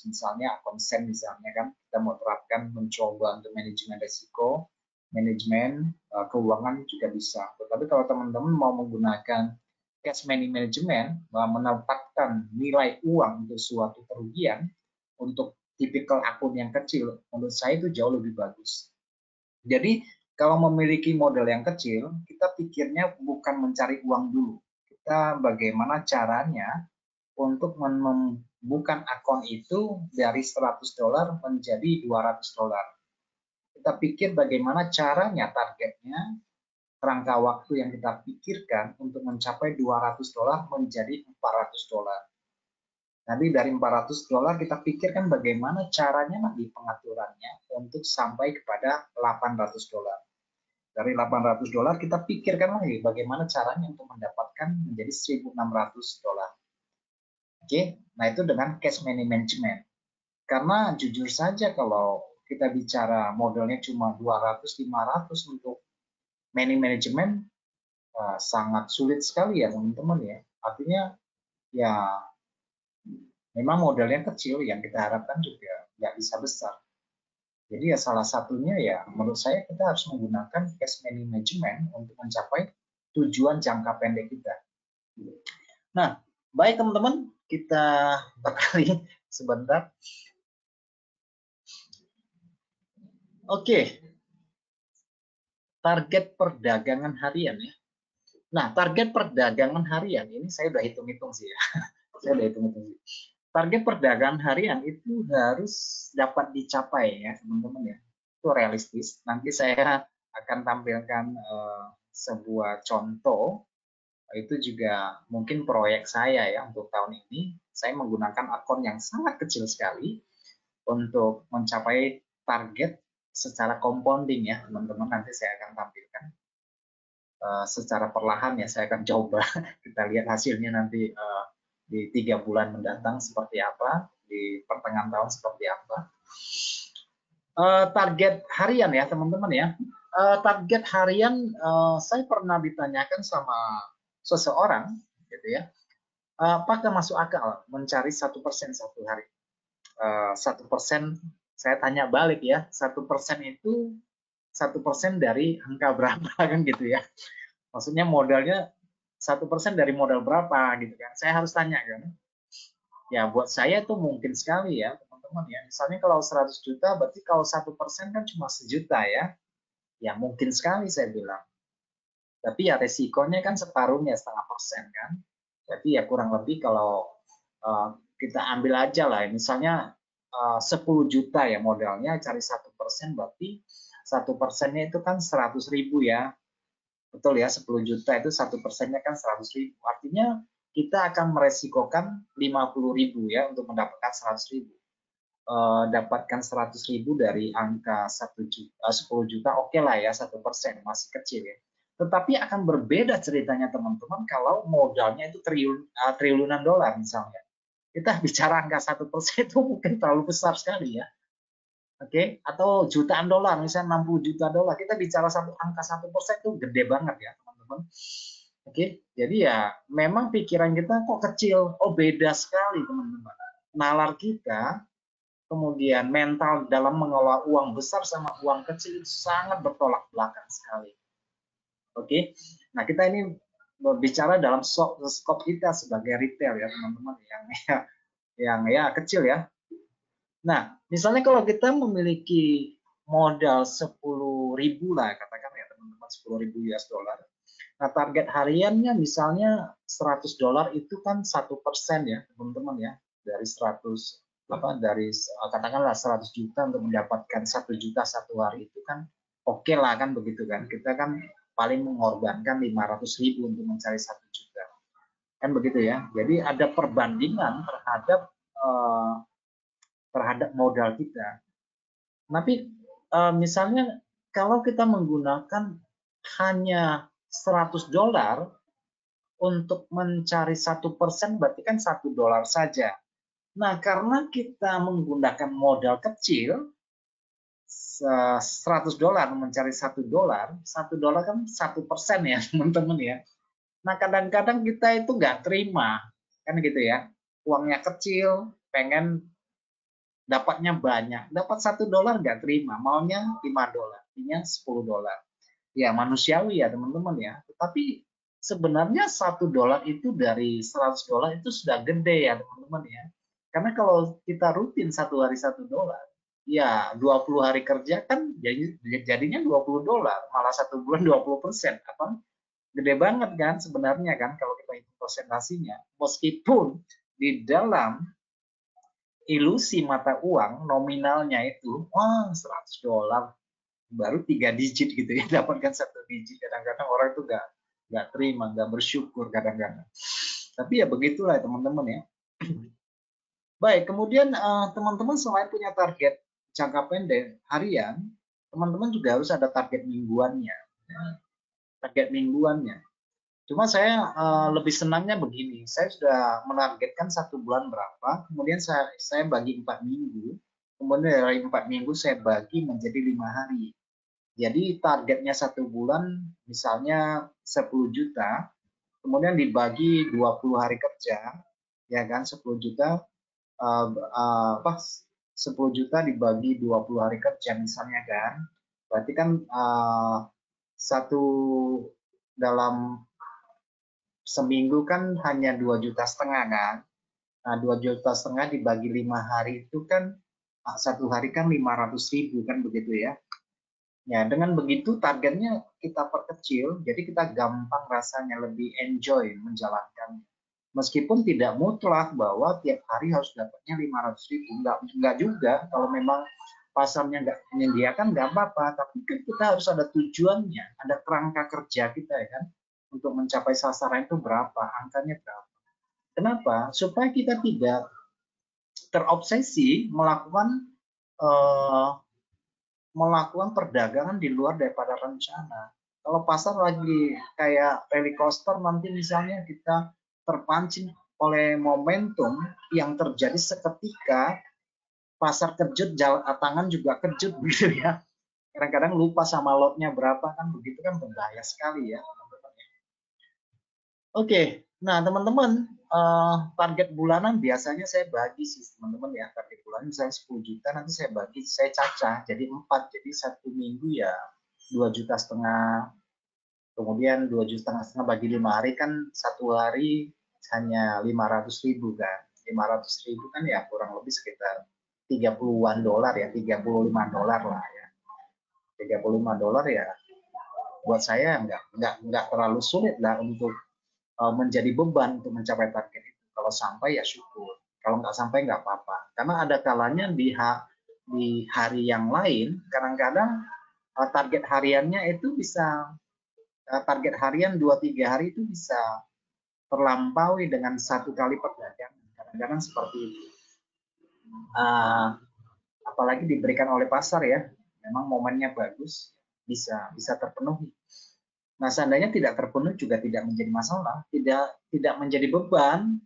misalnya konsen misalnya kan, kita mau terapkan mencoba untuk manajemen risiko, manajemen keuangan juga bisa. Tetapi kalau teman-teman mau menggunakan cash money management, menempatkan nilai uang untuk suatu kerugian untuk tipikal akun yang kecil, menurut saya itu jauh lebih bagus. Jadi kalau memiliki modal yang kecil, kita pikirnya bukan mencari uang dulu. Kita bagaimana caranya untuk membuka akun itu dari 100 dolar menjadi 200 dolar. Kita pikir bagaimana caranya, targetnya, rangka waktu yang kita pikirkan untuk mencapai 200 dolar menjadi 400 dolar. Nanti dari 400 dolar kita pikirkan bagaimana caranya nanti pengaturannya untuk sampai kepada 800 dolar. Dari 800 dolar kita pikirkan lagi bagaimana caranya untuk mendapatkan menjadi 1.600 dolar. Oke, nah itu dengan cash money management. Karena jujur saja kalau kita bicara modalnya cuma 200-500 untuk money management, sangat sulit sekali ya teman-teman ya. Artinya ya memang modalnya kecil, yang kita harapkan juga nggak bisa besar. Jadi ya salah satunya ya menurut saya kita harus menggunakan cash money management untuk mencapai tujuan jangka pendek kita. Nah, baik teman-teman, kita beralih sebentar. Oke, target perdagangan harian ya. Nah, target perdagangan harian ini saya udah hitung-hitung sih ya. Saya udah hitung-hitung sih. Target perdagangan harian itu harus dapat dicapai ya teman-teman ya. Itu realistis. Nanti saya akan tampilkan sebuah contoh. Itu juga mungkin proyek saya ya untuk tahun ini. Saya menggunakan akun yang sangat kecil sekali untuk mencapai target secara compounding ya teman-teman. Nanti saya akan tampilkan secara perlahan ya, saya akan coba. Kita lihat hasilnya nanti di 3 bulan mendatang seperti apa, di pertengahan tahun seperti apa. Target harian ya teman-teman ya. Target harian saya pernah ditanyakan sama seseorang gitu ya, apakah masuk akal mencari 1% satu hari. 1%, saya tanya balik ya, 1% itu 1% dari angka berapa kan gitu ya. Maksudnya modalnya 1% dari modal berapa gitu kan. Saya harus tanya kan. Ya buat saya itu mungkin sekali ya teman-teman ya. Misalnya kalau 100 juta berarti kalau 1% kan cuma 1 juta ya. Ya mungkin sekali saya bilang. Tapi ya resikonya kan separuhnya, 0,5% kan. Jadi ya kurang lebih kalau kita ambil aja lah, misalnya 10 juta ya modalnya, cari 1% berarti 1%-nya itu kan 100.000 ya. Betul ya, 10 juta itu 1%-nya kan 100.000. Artinya kita akan meresikokan 50.000 ya untuk mendapatkan 100.000. Dapatkan 100.000 dari angka 10 juta, oke lah ya, 1% masih kecil ya. Tetapi akan berbeda ceritanya teman-teman kalau modalnya itu triliunan dolar misalnya. Kita bicara angka 1% itu mungkin terlalu besar sekali ya. Oke, atau jutaan dolar, misalnya 60 juta dolar. Kita bicara angka 1% itu gede banget ya teman-teman. Oke, jadi ya memang pikiran kita kok kecil. Oh, beda sekali teman-teman. Nalar kita, kemudian mental dalam mengelola uang besar sama uang kecil itu sangat bertolak belakang sekali. Oke, nah kita ini berbicara dalam skop kita sebagai retail ya teman-teman, yang ya kecil ya. Nah, misalnya kalau kita memiliki modal 10.000 lah, katakan ya teman-teman, 10.000 US dollar. Nah, target hariannya misalnya 100 dolar itu kan 1% ya teman-teman ya, dari 100 dari katakanlah 100 juta untuk mendapatkan 1 juta satu hari itu kan oke lah kan begitu kan. Kita kan paling mengorbankan 500.000 untuk mencari 1 juta. Kan begitu ya. Jadi ada perbandingan terhadap modal kita. Tapi misalnya kalau kita menggunakan hanya 100 dolar untuk mencari 1%, berarti kan 1 dolar saja. Nah, karena kita menggunakan modal kecil, 100 dolar mencari 1 dolar, 1 dolar kan 1% ya teman-teman ya. Nah, kadang-kadang kita itu nggak terima, kan gitu ya. Uangnya kecil, pengen dapatnya banyak, dapat 1 dolar nggak terima, maunya 5 dolar, artinya 10 dolar. Ya manusiawi ya teman-teman ya, tetapi sebenarnya 1 dolar itu dari 100 dolar itu sudah gede ya teman-teman ya. Karena kalau kita rutin 1 hari 1 dolar, ya 20 hari kerja kan jadinya 20 dolar, malah 1 bulan 20%. Apa? Gede banget kan sebenarnya kan kalau kita hitung persentasenya. Meskipun di dalam ilusi mata uang nominalnya itu wah 100 dolar baru 3 digit gitu ya, dapatkan 1 digit. Kadang-kadang orang itu nggak terima, nggak bersyukur kadang-kadang. Tapi ya begitulah teman-teman ya. Baik, kemudian teman-teman selain punya target jangka pendek harian, teman-teman juga harus ada target mingguannya. Target mingguannya. Cuma saya lebih senangnya begini, saya sudah menargetkan 1 bulan berapa, kemudian saya bagi 4 minggu, kemudian dari 4 minggu saya bagi menjadi 5 hari. Jadi targetnya 1 bulan misalnya 10 juta, kemudian dibagi 20 hari kerja, ya kan 10 juta, 10 juta dibagi 20 hari kerja misalnya kan, berarti kan satu dalam seminggu kan hanya 2,5 juta kan. Nah, 2,5 juta dibagi 5 hari itu kan 1 hari kan 500.000 kan begitu ya. Ya, dengan begitu targetnya kita perkecil, jadi kita gampang rasanya lebih enjoy menjalankan. Meskipun tidak mutlak bahwa tiap hari harus dapatnya 500.000, enggak juga. Kalau memang pasarnya nggak menyediakan, nggak apa-apa. Tapi kita harus ada tujuannya, ada kerangka kerja kita ya kan, untuk mencapai sasaran itu berapa, angkanya berapa. Kenapa? Supaya kita tidak terobsesi melakukan perdagangan di luar daripada rencana. Kalau pasar lagi kayak rally coaster, nanti misalnya kita terpancing oleh momentum yang terjadi seketika, pasar kejut, tangan juga kejut gitu ya. Kadang-kadang lupa sama lotnya berapa kan, begitu kan berbahaya sekali ya. Oke, nah teman-teman, target bulanan biasanya saya bagi sih teman-teman ya, target bulanan misalnya 10 juta, nanti saya bagi, saya cacah jadi 4, jadi 1 minggu ya 2,5 juta, kemudian 2,5 juta bagi 5 hari kan 1 hari hanya 500.000 kan, 500.000 kan ya kurang lebih sekitar 30-an dolar ya, 35 dolar lah ya, 35 dolar ya buat saya nggak terlalu sulit lah untuk menjadi beban untuk mencapai target itu. Kalau sampai ya syukur, kalau nggak sampai nggak apa-apa. Karena ada kalanya di hari yang lain, kadang-kadang target hariannya itu bisa, target harian 2-3 hari itu bisa terlampaui dengan 1 kali perdagangan. Kadang-kadang seperti itu. Apalagi diberikan oleh pasar ya, memang momennya bagus, bisa terpenuhi. Nah, seandainya tidak terpenuhi juga tidak menjadi masalah, tidak menjadi beban,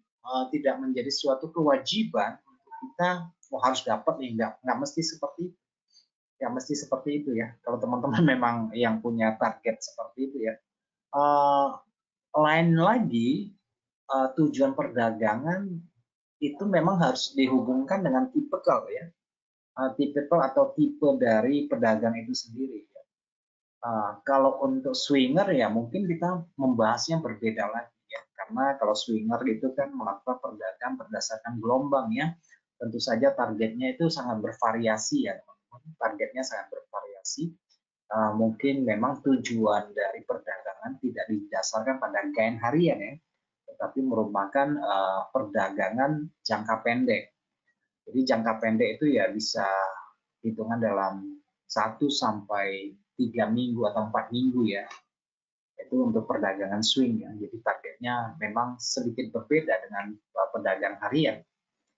tidak menjadi suatu kewajiban untuk kita harus dapat nih, nggak mesti seperti itu. Nggak mesti seperti itu ya. Kalau teman-teman memang yang punya target seperti itu ya. Lain lagi, tujuan perdagangan itu memang harus dihubungkan dengan tipikal ya, tipikal atau tipe dari pedagang itu sendiri. Ya. Kalau untuk swinger ya mungkin kita membahasnya berbeda lagi ya, karena kalau swinger itu kan melakukan perdagangan berdasarkan gelombang ya, tentu saja targetnya itu sangat bervariasi ya teman-teman, targetnya sangat bervariasi. Mungkin memang tujuan dari perdagangan tidak didasarkan pada gain harian ya, tetapi merupakan perdagangan jangka pendek. Jadi jangka pendek itu ya bisa hitungan dalam 1 sampai 3 minggu atau 4 minggu ya. Itu untuk perdagangan swing ya. Jadi targetnya memang sedikit berbeda dengan pedagang harian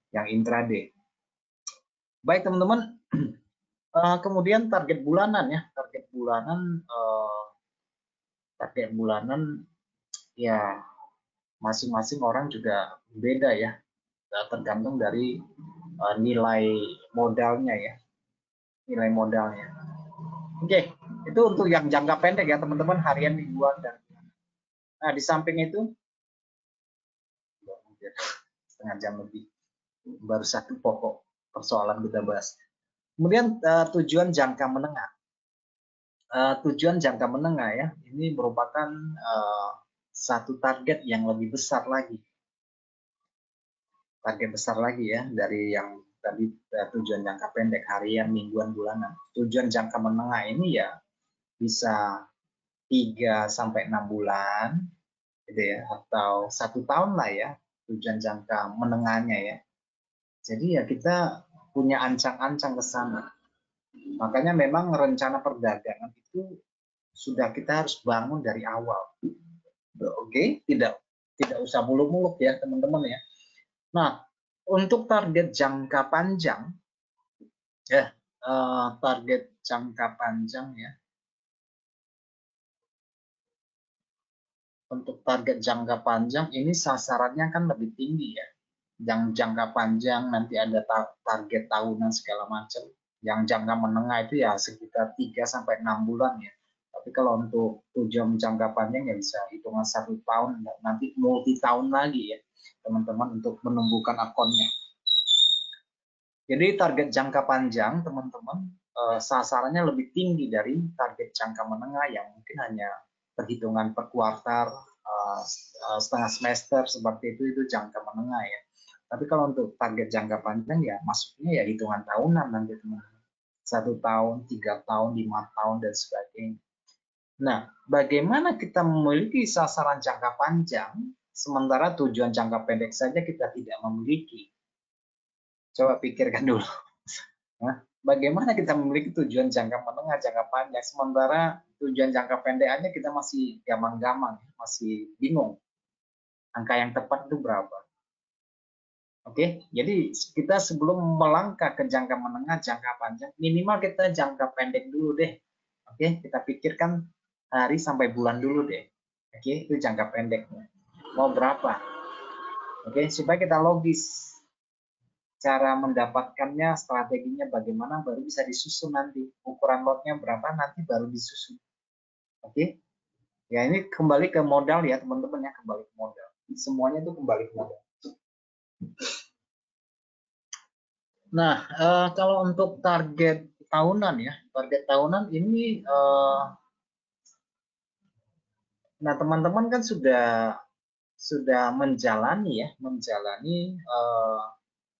yang intraday. Baik teman-teman, kemudian target bulanan ya. Target bulanan ya masing-masing orang juga beda ya, tergantung dari nilai modalnya ya, nilai modalnya. Oke, itu untuk yang jangka pendek ya teman-teman, harian, mingguan, dan nah di samping itu setengah jam lebih, baru satu pokok persoalan kita bahas. Kemudian tujuan jangka menengah. Tujuan jangka menengah ya, ini merupakan satu target yang lebih besar lagi. Target besar lagi ya dari yang tadi tujuan jangka pendek harian, mingguan, bulanan. Tujuan jangka menengah ini ya bisa 3 sampai 6 bulan gitu ya, atau 1 tahun lah ya tujuan jangka menengahnya ya. Jadi ya kita punya ancang-ancang ke sana. Makanya memang rencana perdagangan itu sudah kita harus bangun dari awal. Oke, tidak usah muluk-muluk ya teman-teman ya. Nah, untuk target jangka panjang, ya target jangka panjang ya. Untuk target jangka panjang ini sasarannya kan lebih tinggi ya. Yang jangka panjang nanti ada target tahunan segala macam. Yang jangka menengah itu ya sekitar 3 sampai 6 bulan ya. Tapi kalau untuk tujuan jangka panjang ya bisa hitungan 1 tahun, nanti multi tahun lagi ya teman-teman untuk menumbuhkan akunnya. Jadi target jangka panjang teman-teman sasarannya lebih tinggi dari target jangka menengah yang mungkin hanya perhitungan per kuartal, setengah semester seperti itu jangka menengah ya. Tapi kalau untuk target jangka panjang ya masuknya ya hitungan tahunan nanti teman-teman. 1 tahun, 3 tahun, 5 tahun dan sebagainya. Nah, bagaimana kita memiliki sasaran jangka panjang sementara tujuan jangka pendek saja kita tidak memiliki? Coba pikirkan dulu. Nah, bagaimana kita memiliki tujuan jangka menengah, jangka panjang, sementara tujuan jangka pendek aja kita masih gamang-gamang, masih bingung. Angka yang tepat itu berapa? Oke, jadi kita sebelum melangkah ke jangka menengah, jangka panjang, minimal kita jangka pendek dulu deh. Oke, kita pikirkan hari sampai bulan dulu deh. Oke, itu jangka pendeknya. Mau berapa? Oke, supaya kita logis. Cara mendapatkannya, strateginya bagaimana, baru bisa disusun nanti. Ukuran lotnya berapa, nanti baru disusun. Oke? Ya, ini kembali ke modal ya, teman-teman ya, kembali ke modal. Semuanya itu kembali ke modal. Nah, kalau untuk target tahunan ya, target tahunan ini, nah teman-teman kan sudah menjalani ya,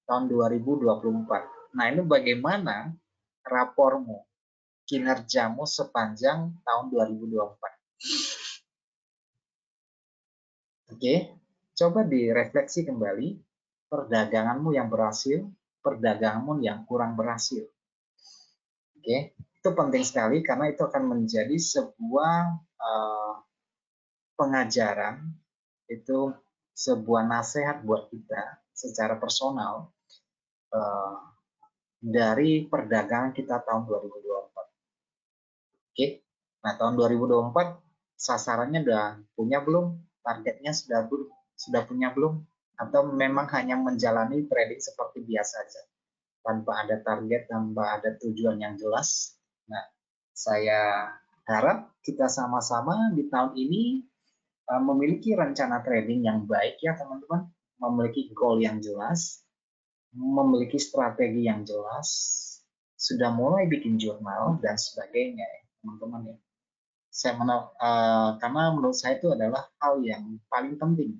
tahun 2024. Nah, ini bagaimana rapormu, kinerjamu sepanjang tahun 2024? Oke, coba direfleksi kembali perdaganganmu yang berhasil, perdaganganmu yang kurang berhasil. Oke, itu penting sekali karena itu akan menjadi sebuah pengajaran, itu sebuah nasihat buat kita secara personal dari perdagangan kita tahun 2024. Oke, nah tahun 2024 sasarannya udah punya belum? Targetnya sudah punya belum? Atau memang hanya menjalani trading seperti biasa saja, tanpa ada target, tanpa ada tujuan yang jelas? Nah, saya harap kita sama-sama di tahun ini memiliki rencana trading yang baik ya teman-teman, memiliki goal yang jelas, memiliki strategi yang jelas, sudah mulai bikin jurnal dan sebagainya ya teman-teman ya. Karena menurut saya itu adalah hal yang paling penting.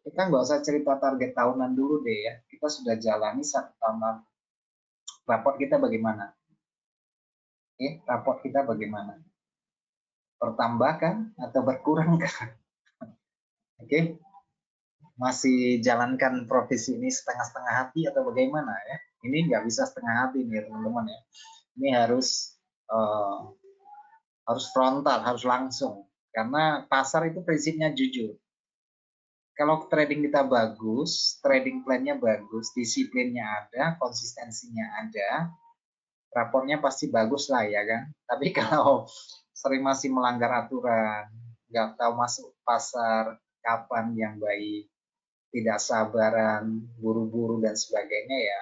Kita nggak usah cerita target tahunan dulu deh ya. Kita sudah jalani 1 tahun. Raport kita bagaimana? Raport kita bagaimana? Bertambah kan atau berkurang kan? Oke, masih jalankan profesi ini setengah-setengah hati atau bagaimana ya? Ini nggak bisa setengah hati nih teman-teman ya. Ini harus frontal, harus langsung. Karena pasar itu prinsipnya jujur. Kalau trading kita bagus, trading plan-nya bagus, disiplinnya ada, konsistensinya ada, raportnya pasti bagus lah ya kan. Tapi kalau sering masih melanggar aturan, nggak tahu masuk pasar kapan yang baik, tidak sabaran, buru-buru dan sebagainya ya,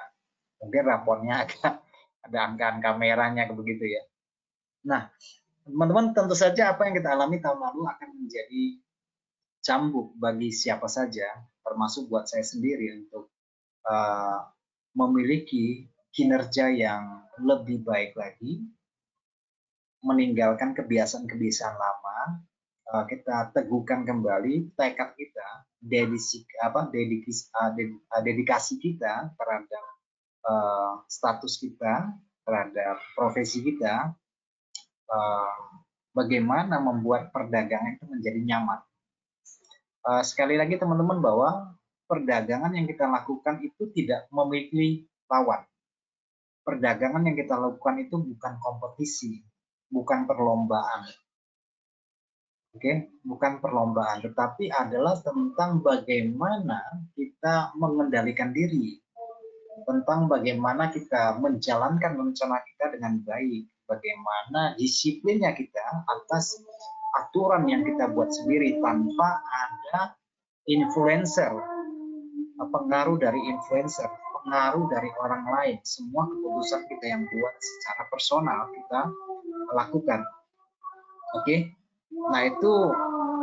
mungkin raportnya agak ada angka-angka merahnya begitu ya. Nah, teman-teman tentu saja apa yang kita alami tahun lalu akan menjadi cambuk bagi siapa saja, termasuk buat saya sendiri untuk memiliki kinerja yang lebih baik lagi, meninggalkan kebiasaan-kebiasaan lama, kita teguhkan kembali tekad kita, dedikasi kita terhadap status kita, terhadap profesi kita, bagaimana membuat perdagangan itu menjadi nyaman. Sekali lagi teman-teman bahwa perdagangan yang kita lakukan itu tidak memiliki lawan. Perdagangan yang kita lakukan itu bukan kompetisi, bukan perlombaan. Oke, bukan perlombaan, tetapi adalah tentang bagaimana kita mengendalikan diri, tentang bagaimana kita menjalankan rencana kita dengan baik, bagaimana disiplinnya kita atas aturan yang kita buat sendiri tanpa ada influencer, pengaruh dari influencer, pengaruh dari orang lain. Semua keputusan kita yang buat secara personal kita lakukan. Oke, nah itu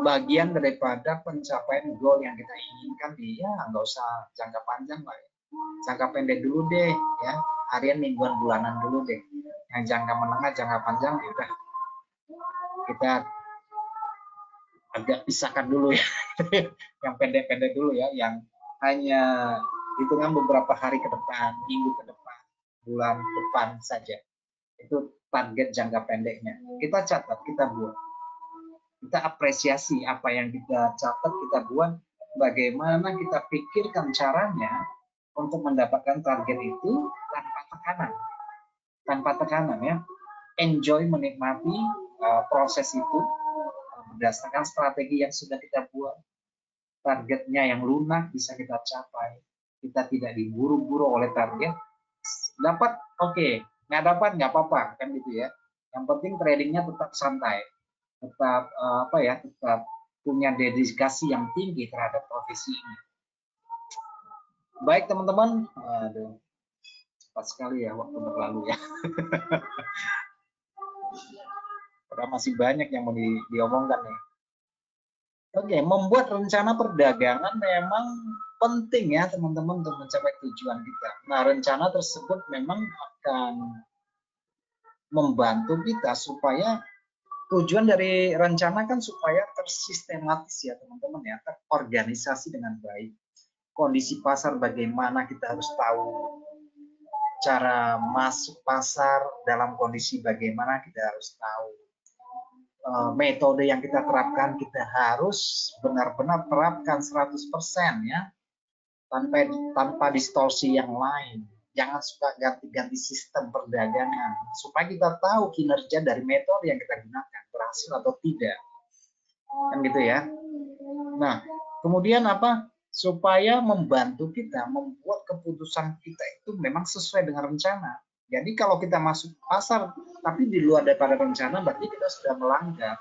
bagian daripada pencapaian goal yang kita inginkan. Ya nggak usah jangka panjang lah ya. Jangka pendek dulu deh ya, harian, mingguan, bulanan dulu deh. Yang jangka menengah, jangka panjang ya udah kita agak pisahkan dulu ya. Yang pendek-pendek dulu ya, yang hanya hitungan beberapa hari ke depan, minggu ke depan, bulan depan saja. Itu target jangka pendeknya. Kita catat, kita buat. Kita apresiasi apa yang kita catat, kita buat, bagaimana kita pikirkan caranya untuk mendapatkan target itu tanpa tekanan. Tanpa tekanan ya. Enjoy, menikmati proses itu berdasarkan strategi yang sudah kita buat. Targetnya yang lunak bisa kita capai. Kita tidak diburu-buru oleh target. Dapat, oke. Nggak dapat, nggak apa-apa. Kan gitu ya. Yang penting tradingnya tetap santai. Tetap tetap punya dedikasi yang tinggi terhadap profesi ini. Baik teman-teman, aduh, cepat sekali ya waktu berlalu ya. Udah masih banyak yang mau diomongkan nih. Oke, membuat rencana perdagangan memang penting ya teman-teman untuk mencapai tujuan kita. Nah, rencana tersebut memang akan membantu kita supaya tujuan dari rencana kan supaya tersistematis ya teman-teman ya, terorganisasi dengan baik. Kondisi pasar bagaimana kita harus tahu, cara masuk pasar dalam kondisi bagaimana kita harus tahu, metode yang kita terapkan kita harus benar-benar terapkan 100% ya, tanpa distorsi yang lain. Jangan suka ganti-ganti sistem perdagangan supaya kita tahu kinerja dari metode yang kita gunakan berhasil atau tidak, kan gitu ya. Nah, kemudian apa? Supaya membantu kita membuat keputusan kita itu memang sesuai dengan rencana. Jadi kalau kita masuk pasar tapi di luar daripada rencana, berarti kita sudah melanggar.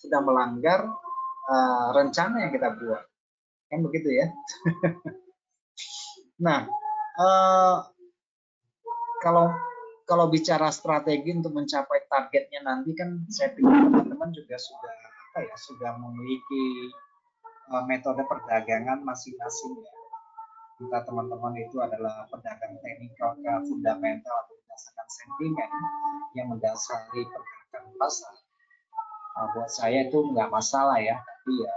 sudah melanggar rencana yang kita buat, kan begitu ya. Nah, kalau bicara strategi untuk mencapai targetnya nanti, kan saya pikir teman-teman juga sudah memiliki metode perdagangan masing-masing ya. Entah teman-teman itu adalah pedagang teknikal, fundamental, atau berdasarkan sentimen yang mendasari pergerakan pasar. Buat saya itu nggak masalah ya, tapi ya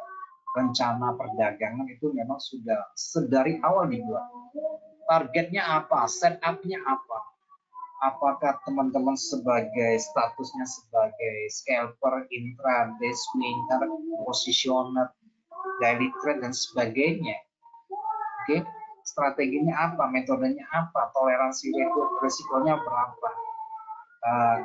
rencana perdagangan itu memang sudah sedari awal dibuat. Targetnya apa, setup-nya apa? Apakah teman-teman sebagai statusnya sebagai scalper, intraday, swinger, positioner, daily trade, dan sebagainya. Oke, strateginya apa, metodenya apa, toleransi resikonya berapa,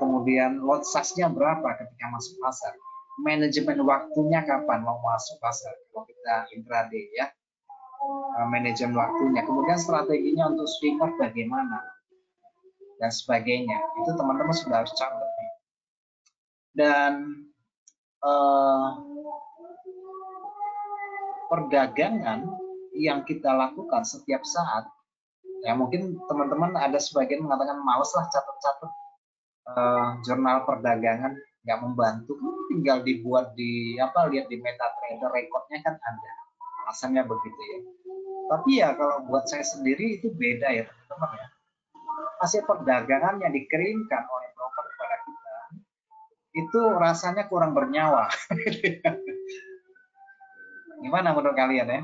kemudian lot size-nya berapa ketika masuk pasar, manajemen waktunya kapan mau masuk pasar kalau kita intraday ya, manajemen waktunya, kemudian strateginya untuk swinger bagaimana, dan sebagainya. Itu teman-teman sudah harus catat nih. Dan perdagangan yang kita lakukan setiap saat, ya mungkin teman-teman ada sebagian mengatakan males lah catat-catat, jurnal perdagangan nggak membantu, tinggal dibuat di lihat di MetaTrader, rekodnya kan ada, alasannya begitu ya. Tapi ya kalau buat saya sendiri itu beda ya teman-teman ya. Hasil perdagangan yang dikirimkan oleh broker kepada kita itu rasanya kurang bernyawa. Gimana menurut kalian ya?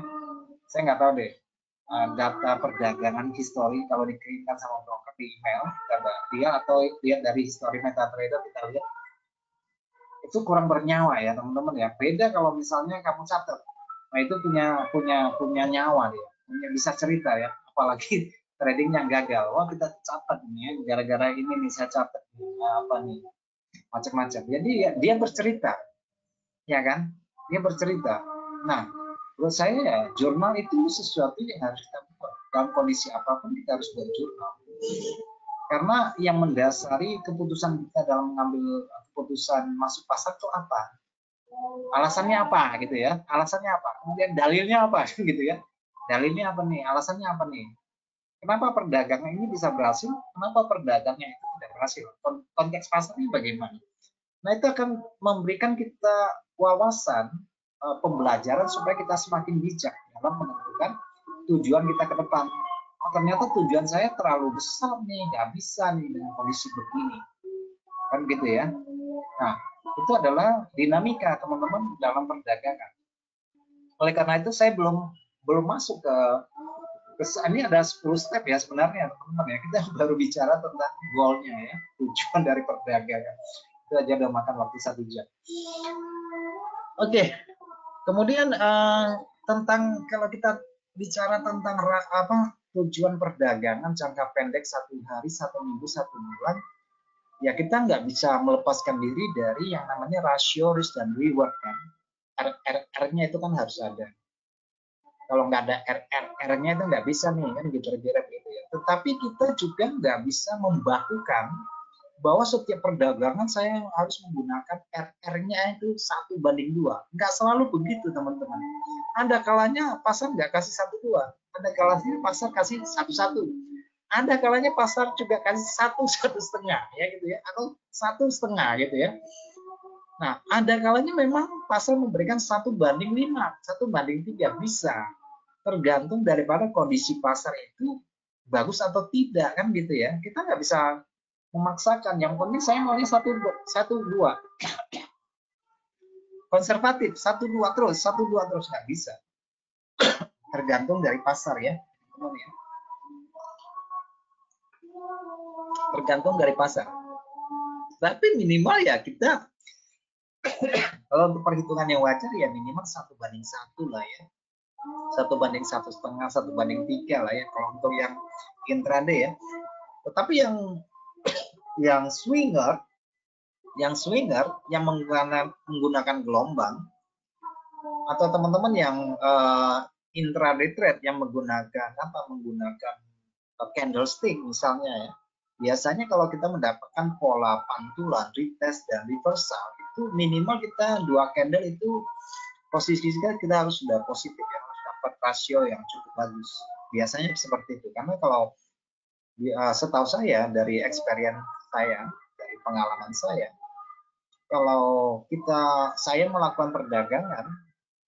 Saya nggak tahu deh. Data perdagangan histori kalau dikirimkan sama broker di email, dia atau lihat dari histori MetaTrader, kita lihat itu kurang bernyawa ya teman-teman ya. Beda kalau misalnya kamu catat, nah itu punya nyawa dia, punya bisa cerita ya. Apalagi trading yang gagal, wah kita catat ini ya, gara-gara ini nih saya catat apa nih, macam-macam. Jadi ya, dia bercerita, ya kan? Dia bercerita. Nah, menurut saya ya, jurnal itu sesuatu yang harus kita buat. Dalam kondisi apapun kita harus buat jurnal. Karena yang mendasari keputusan kita dalam mengambil keputusan masuk pasar itu apa? Alasannya apa gitu ya? Alasannya apa? Kemudian dalilnya apa gitu ya? Dalilnya apa nih? Alasannya apa nih? Kenapa perdagangan ini bisa berhasil? Kenapa perdagangan itu tidak berhasil? Konteks pasarnya bagaimana? Nah, itu akan memberikan kita wawasan, pembelajaran supaya kita semakin bijak dalam menentukan tujuan kita ke depan. Oh, ternyata tujuan saya terlalu besar nih, nggak bisa nih dengan kondisi begini. Kan gitu ya. Nah, itu adalah dinamika teman-teman dalam perdagangan. Oleh karena itu saya belum masuk ke ini ada 10 step ya sebenarnya teman-teman ya. Kita baru bicara tentang goalnya ya, tujuan dari perdagangan. Itu aja udah makan waktu 1 jam. Oke. Kemudian tentang kalau kita bicara tentang tujuan perdagangan jangka pendek 1 hari, 1 minggu, 1 bulan, ya kita nggak bisa melepaskan diri dari yang namanya rasio risk dan reward kan. RR-nya itu kan harus ada. Kalau nggak ada RR-nya itu nggak bisa nih kan gitu-gitu ya. Tetapi kita juga nggak bisa membakukan bahwa setiap perdagangan saya harus menggunakan RR-nya itu 1:2. Nggak selalu begitu teman-teman. Ada kalanya pasar nggak kasih 1:2. Ada kalanya pasar kasih 1:1. Ada kalanya pasar juga kasih 1,5 ya gitu ya, atau 1,5 gitu ya. Nah, ada kalanya memang pasar memberikan 1:5, 1:3 bisa. Tergantung daripada kondisi pasar itu bagus atau tidak kan gitu ya. Kita nggak bisa memaksakan. Yang penting saya maunya 1,2. Konservatif 1,2 terus, 1,2 terus nggak bisa. Tergantung dari pasar ya, teman-teman ya. Tergantung dari pasar. Tapi minimal ya kita kalau untuk perhitungan yang wajar ya minimal 1:1 lah ya. 1:1,5, 1:3 lah ya kalau untuk yang intraday ya. Tetapi yang swinger yang menggunakan gelombang, atau teman-teman yang intraday trade yang menggunakan candlestick misalnya ya. Biasanya kalau kita mendapatkan pola pantulan, retest dan reversal itu minimal kita 2 candle itu posisi kita harus sudah positif ya, harus dapat rasio yang cukup bagus. Biasanya seperti itu, karena kalau setahu saya dari experience saya, dari pengalaman saya, kalau saya melakukan perdagangan,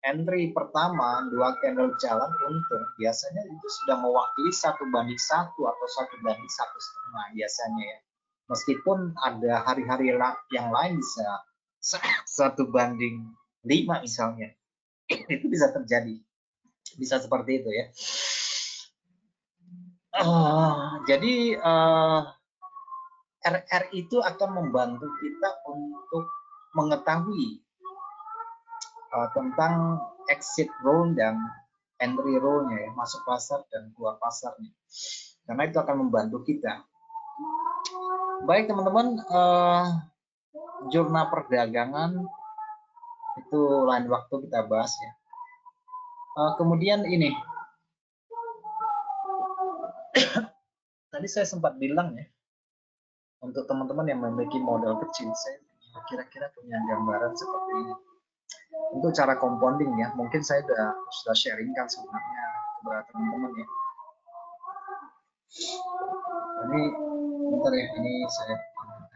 entry pertama 2 candle jalan untung, biasanya itu sudah mewakili 1:1 atau 1:1,5 biasanya ya. Meskipun ada hari-hari yang lain bisa 1:5 misalnya, itu bisa terjadi, bisa seperti itu ya. Jadi RR itu akan membantu kita untuk mengetahui tentang exit rule dan entry rule-nya ya, masuk pasar dan keluar pasarnya. Karena itu akan membantu kita. Baik teman-teman, jurnal perdagangan itu lain waktu kita bahas ya. Kemudian ini, tadi saya sempat bilang ya, untuk teman-teman yang memiliki modal kecil, saya kira-kira punya gambaran seperti ini. Untuk cara compounding ya, mungkin saya sudah sharingkan sebenarnya kepada teman-teman ya. Ini bentar ya, ini saya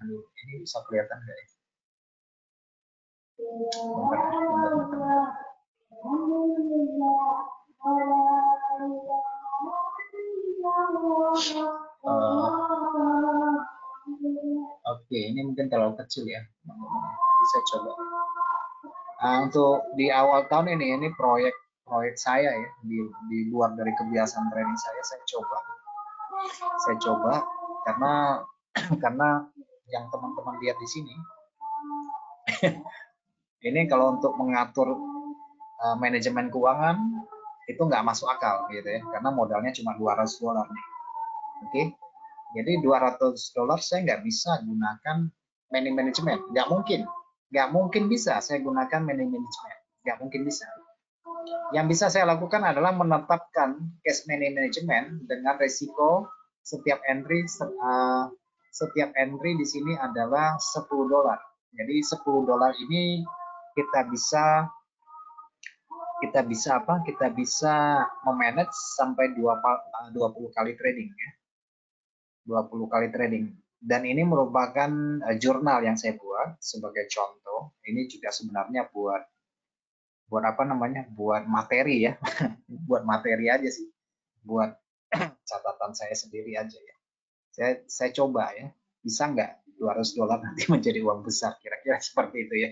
ini bisa kelihatan nggak ya? Oke, ini mungkin terlalu kecil ya. Saya coba. Untuk di awal tahun ini proyek saya ya, di luar dari kebiasaan trading saya coba karena yang teman-teman lihat di sini ini kalau untuk mengatur manajemen keuangan itu nggak masuk akal gitu ya, karena modalnya cuma $200 nih. Oke, jadi $200 saya nggak bisa gunakan money management, nggak mungkin bisa saya gunakan money management, nggak mungkin bisa. Yang bisa saya lakukan adalah menetapkan cash money management dengan resiko setiap entry di sini adalah $10. Jadi $10 ini kita bisa memanage sampai 20 kali trading ya. 20 kali trading. Dan ini merupakan jurnal yang saya buat sebagai contoh. Ini juga sebenarnya buat apa namanya? Buat materi ya. Buat materi aja sih. Buat catatan saya sendiri aja ya. Saya coba ya. Bisa nggak $200 nanti menjadi uang besar, kira-kira seperti itu ya.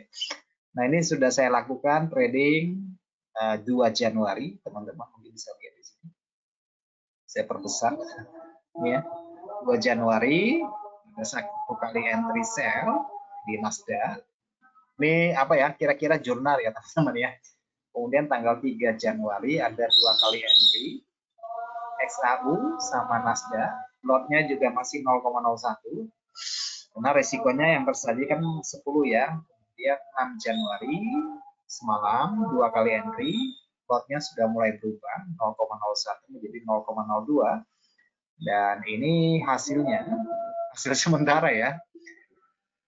Nah, ini sudah saya lakukan trading 2 Januari, teman-teman mungkin bisa lihat di sini. Saya perbesar ya. 2 Januari ada 1 kali entry sell di Nasdaq. Ini apa ya, kira-kira jurnal ya teman-teman ya. Kemudian tanggal 3 Januari ada 2 kali entry XAU sama Nasdaq. Lotnya juga masih 0,01. Karena resikonya yang tersaji kan 10 ya. Kemudian 6 Januari semalam 2 kali entry. Lotnya sudah mulai berubah 0,01 menjadi 0,02. Dan ini hasil sementara ya.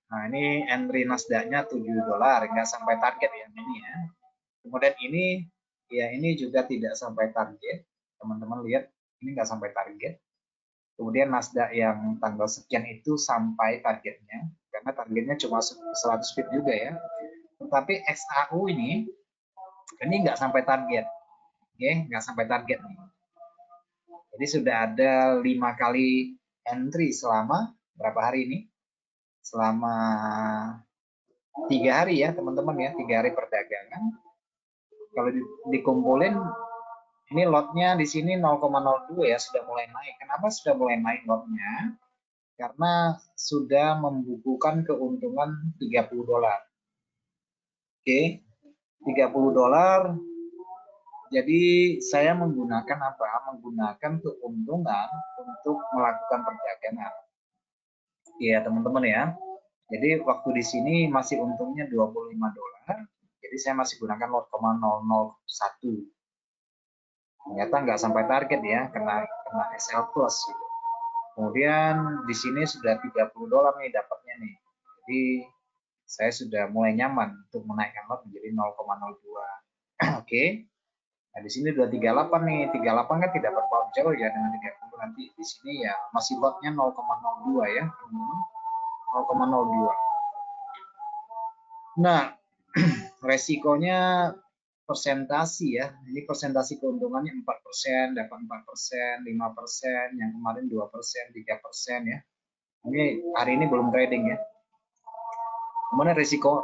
Nah, ini entry Nasdaq-nya $7, nggak sampai target ya ini ya. Kemudian ini juga tidak sampai target. Teman-teman lihat, ini nggak sampai target. Kemudian Nasdaq yang tanggal sekian itu sampai targetnya, karena targetnya cuma 100 pip juga ya. Tetapi XAU ini nggak sampai target. Oke, nggak sampai target nih. Jadi sudah ada 5 kali entry selama berapa hari ini? Selama 3 hari ya teman-teman ya, 3 hari perdagangan. Kalau dikumpulin, ini lotnya di sini 0,02 ya, sudah mulai naik. Kenapa sudah mulai naik lotnya? Karena sudah membukukan keuntungan $30. Oke, $30. Jadi saya menggunakan menggunakan keuntungan untuk melakukan perdagangan. Ya teman-teman ya. Jadi waktu di sini masih untungnya $25. Jadi saya masih gunakan lot 0,001. Ternyata nggak sampai target ya, kena SL plus gitu. Kemudian di sini sudah $30 nih dapatnya nih. Jadi saya sudah mulai nyaman untuk menaikkan lot menjadi 0,02. Oke. Nah, di sini 238 nih. 38 kan tidak berpaut jauh ya dengan 30. Nanti di sini ya masih lotnya 0,02 ya. 0,02. Nah, resikonya persentasi ya. Ini persentasi keuntungannya 4%, dapat 4%, 5%, yang kemarin 2%, 3% ya. Ini hari ini belum trading ya. Kemudian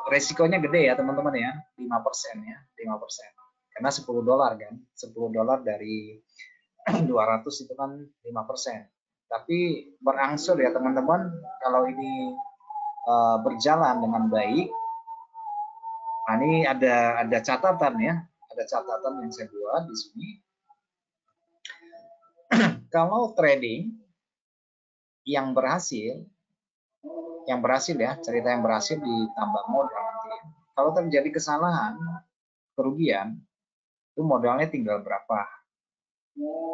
resikonya gede ya teman-teman ya, 5% ya, 5%. Karena 10 dolar kan, 10 dolar dari 200 itu kan 5%. Tapi berangsur ya teman-teman, kalau ini berjalan dengan baik. Nah, ini ada catatan ya, ada catatan yang saya buat di sini. Kalau trading yang berhasil ya, cerita yang berhasil ditambah modal nanti. Kalau terjadi kesalahan, kerugian, itu modalnya tinggal berapa?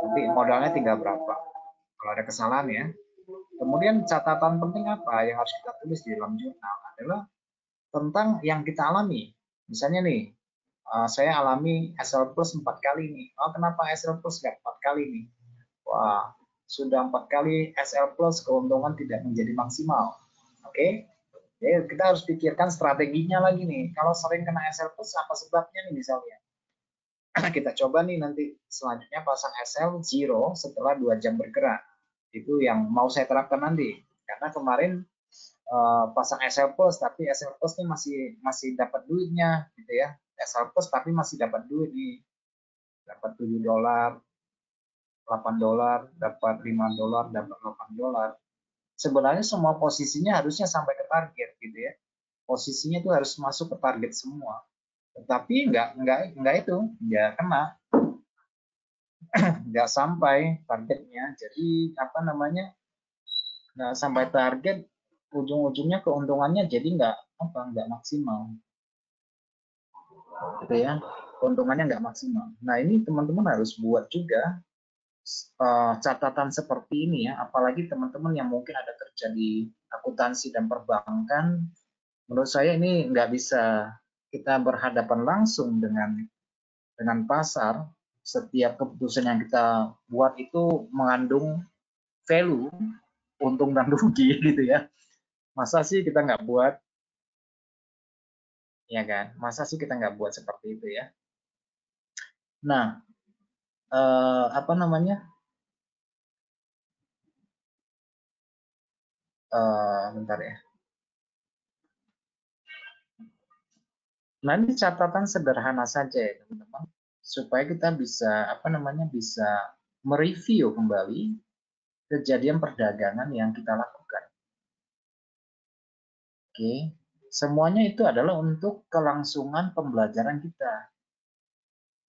Nanti modalnya tinggal berapa? Kalau ada kesalahan ya. Kemudian catatan penting apa yang harus kita tulis di dalam jurnal adalah tentang yang kita alami. Misalnya nih, saya alami SL plus 4 kali nih. Oh, kenapa SL plus nggak 4 kali nih? Wah, sudah 4 kali SL plus keuntungan tidak menjadi maksimal. Oke? Jadi kita harus pikirkan strateginya lagi nih. Kalau sering kena SL plus apa sebabnya nih misalnya? Kita coba nih nanti selanjutnya pasang SL zero setelah 2 jam bergerak. Itu yang mau saya terapkan nanti. Karena kemarin pasang SL plus tapi SL plus ini masih dapat duitnya gitu ya. SL plus tapi masih dapat duit nih. Dapat 7 dolar, 8 dolar, dapat 5 dolar, dapat 8 dolar. Sebenarnya semua posisinya harusnya sampai ke target gitu ya. Posisinya itu harus masuk ke target semua. Tetapi enggak itu, enggak kena, enggak sampai targetnya. Jadi apa namanya? Enggak sampai target, ujung-ujungnya keuntungannya jadi enggak maksimal. Gitu ya. Keuntungannya enggak maksimal. Nah, ini teman-teman harus buat juga catatan seperti ini ya, apalagi teman-teman yang mungkin ada kerja di akuntansi dan perbankan, menurut saya ini nggak bisa kita berhadapan langsung dengan pasar. Setiap keputusan yang kita buat itu mengandung value, untung dan rugi gitu ya. Masa sih kita nggak buat, ya kan? Masa sih kita nggak buat seperti itu ya? Nah, apa namanya? Bentar ya. Nah, ini catatan sederhana saja ya teman-teman, supaya kita bisa apa namanya bisa mereview kembali kejadian perdagangan yang kita lakukan. Oke, semuanya itu adalah untuk kelangsungan pembelajaran kita.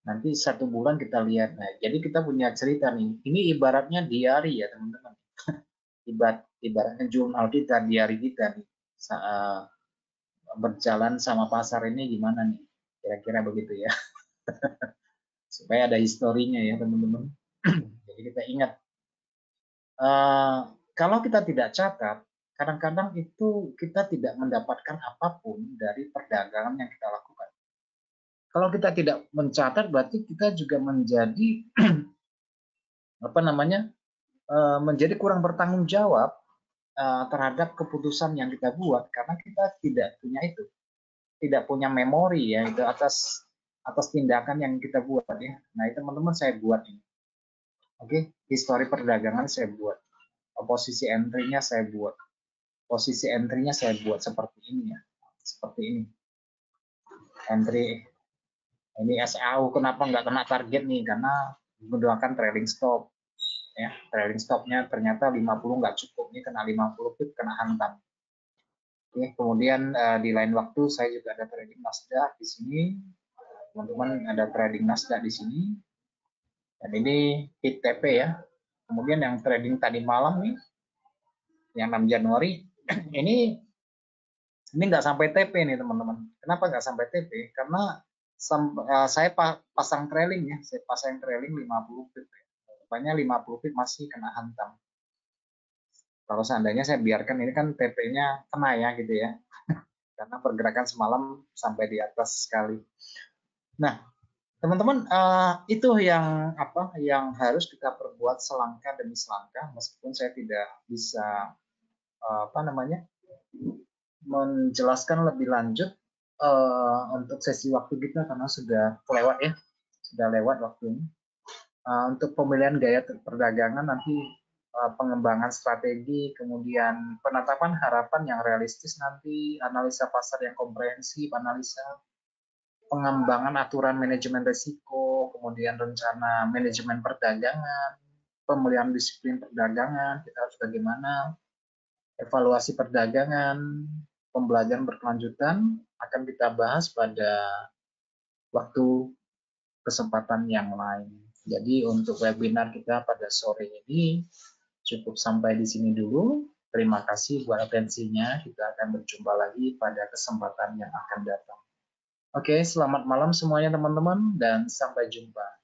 Nanti 1 bulan kita lihat. Nah, jadi kita punya cerita nih. Ini ibaratnya diary ya teman-teman. Ibaratnya jurnal kita, diary kita nih. Berjalan sama pasar ini gimana nih? Kira-kira begitu ya. Supaya ada historinya ya teman-teman. Jadi kita ingat. Kalau kita tidak catat, kadang-kadang itu kita tidak mendapatkan apapun dari perdagangan yang kita lakukan. Kalau kita tidak mencatat, berarti kita juga menjadi apa namanya menjadi kurang bertanggung jawab terhadap keputusan yang kita buat karena kita tidak punya itu, tidak punya memori ya itu atas tindakan yang kita buat ya. Nah itu teman-teman saya buat ini. Oke, histori perdagangan saya buat, posisi entry-nya saya buat. Posisi entry-nya saya buat seperti ini ya. Seperti ini. Entry ini SAU kenapa nggak kena target nih? Karena menggunakan trailing stop. Ya, trailing stopnya ternyata 50 nggak cukup. Ini kena 50 pip kena hantam. Oke, kemudian di lain waktu saya juga ada trading Nasdaq di sini. Teman-teman ada trading Nasdaq di sini. Dan ini hit TP ya. Kemudian yang trading tadi malam nih, yang 6 Januari, ini nggak sampai TP nih teman-teman. Kenapa nggak sampai TP? Karena saya pasang trailing ya, saya pasang trailing 50 pip. Rupanya 50 pip masih kena hantam. Kalau seandainya saya biarkan ini kan TP-nya kena ya gitu ya. karena pergerakan semalam sampai di atas sekali. Nah, teman-teman, itu yang harus kita perbuat selangkah demi selangkah, meskipun saya tidak bisa menjelaskan lebih lanjut untuk sesi waktu kita karena sudah lewat ya, sudah lewat waktunya. Untuk pemilihan gaya perdagangan nanti pengembangan strategi, kemudian penetapan harapan yang realistis nanti, analisa pasar yang komprehensif, analisa pengembangan aturan manajemen risiko, kemudian rencana manajemen perdagangan, pemilihan disiplin perdagangan, kita harus bagaimana, evaluasi perdagangan, pembelajaran berkelanjutan akan kita bahas pada waktu kesempatan yang lain. Jadi untuk webinar kita pada sore ini cukup sampai di sini dulu. Terima kasih buat atensinya. Kita akan berjumpa lagi pada kesempatan yang akan datang. Oke, selamat malam semuanya teman-teman dan sampai jumpa.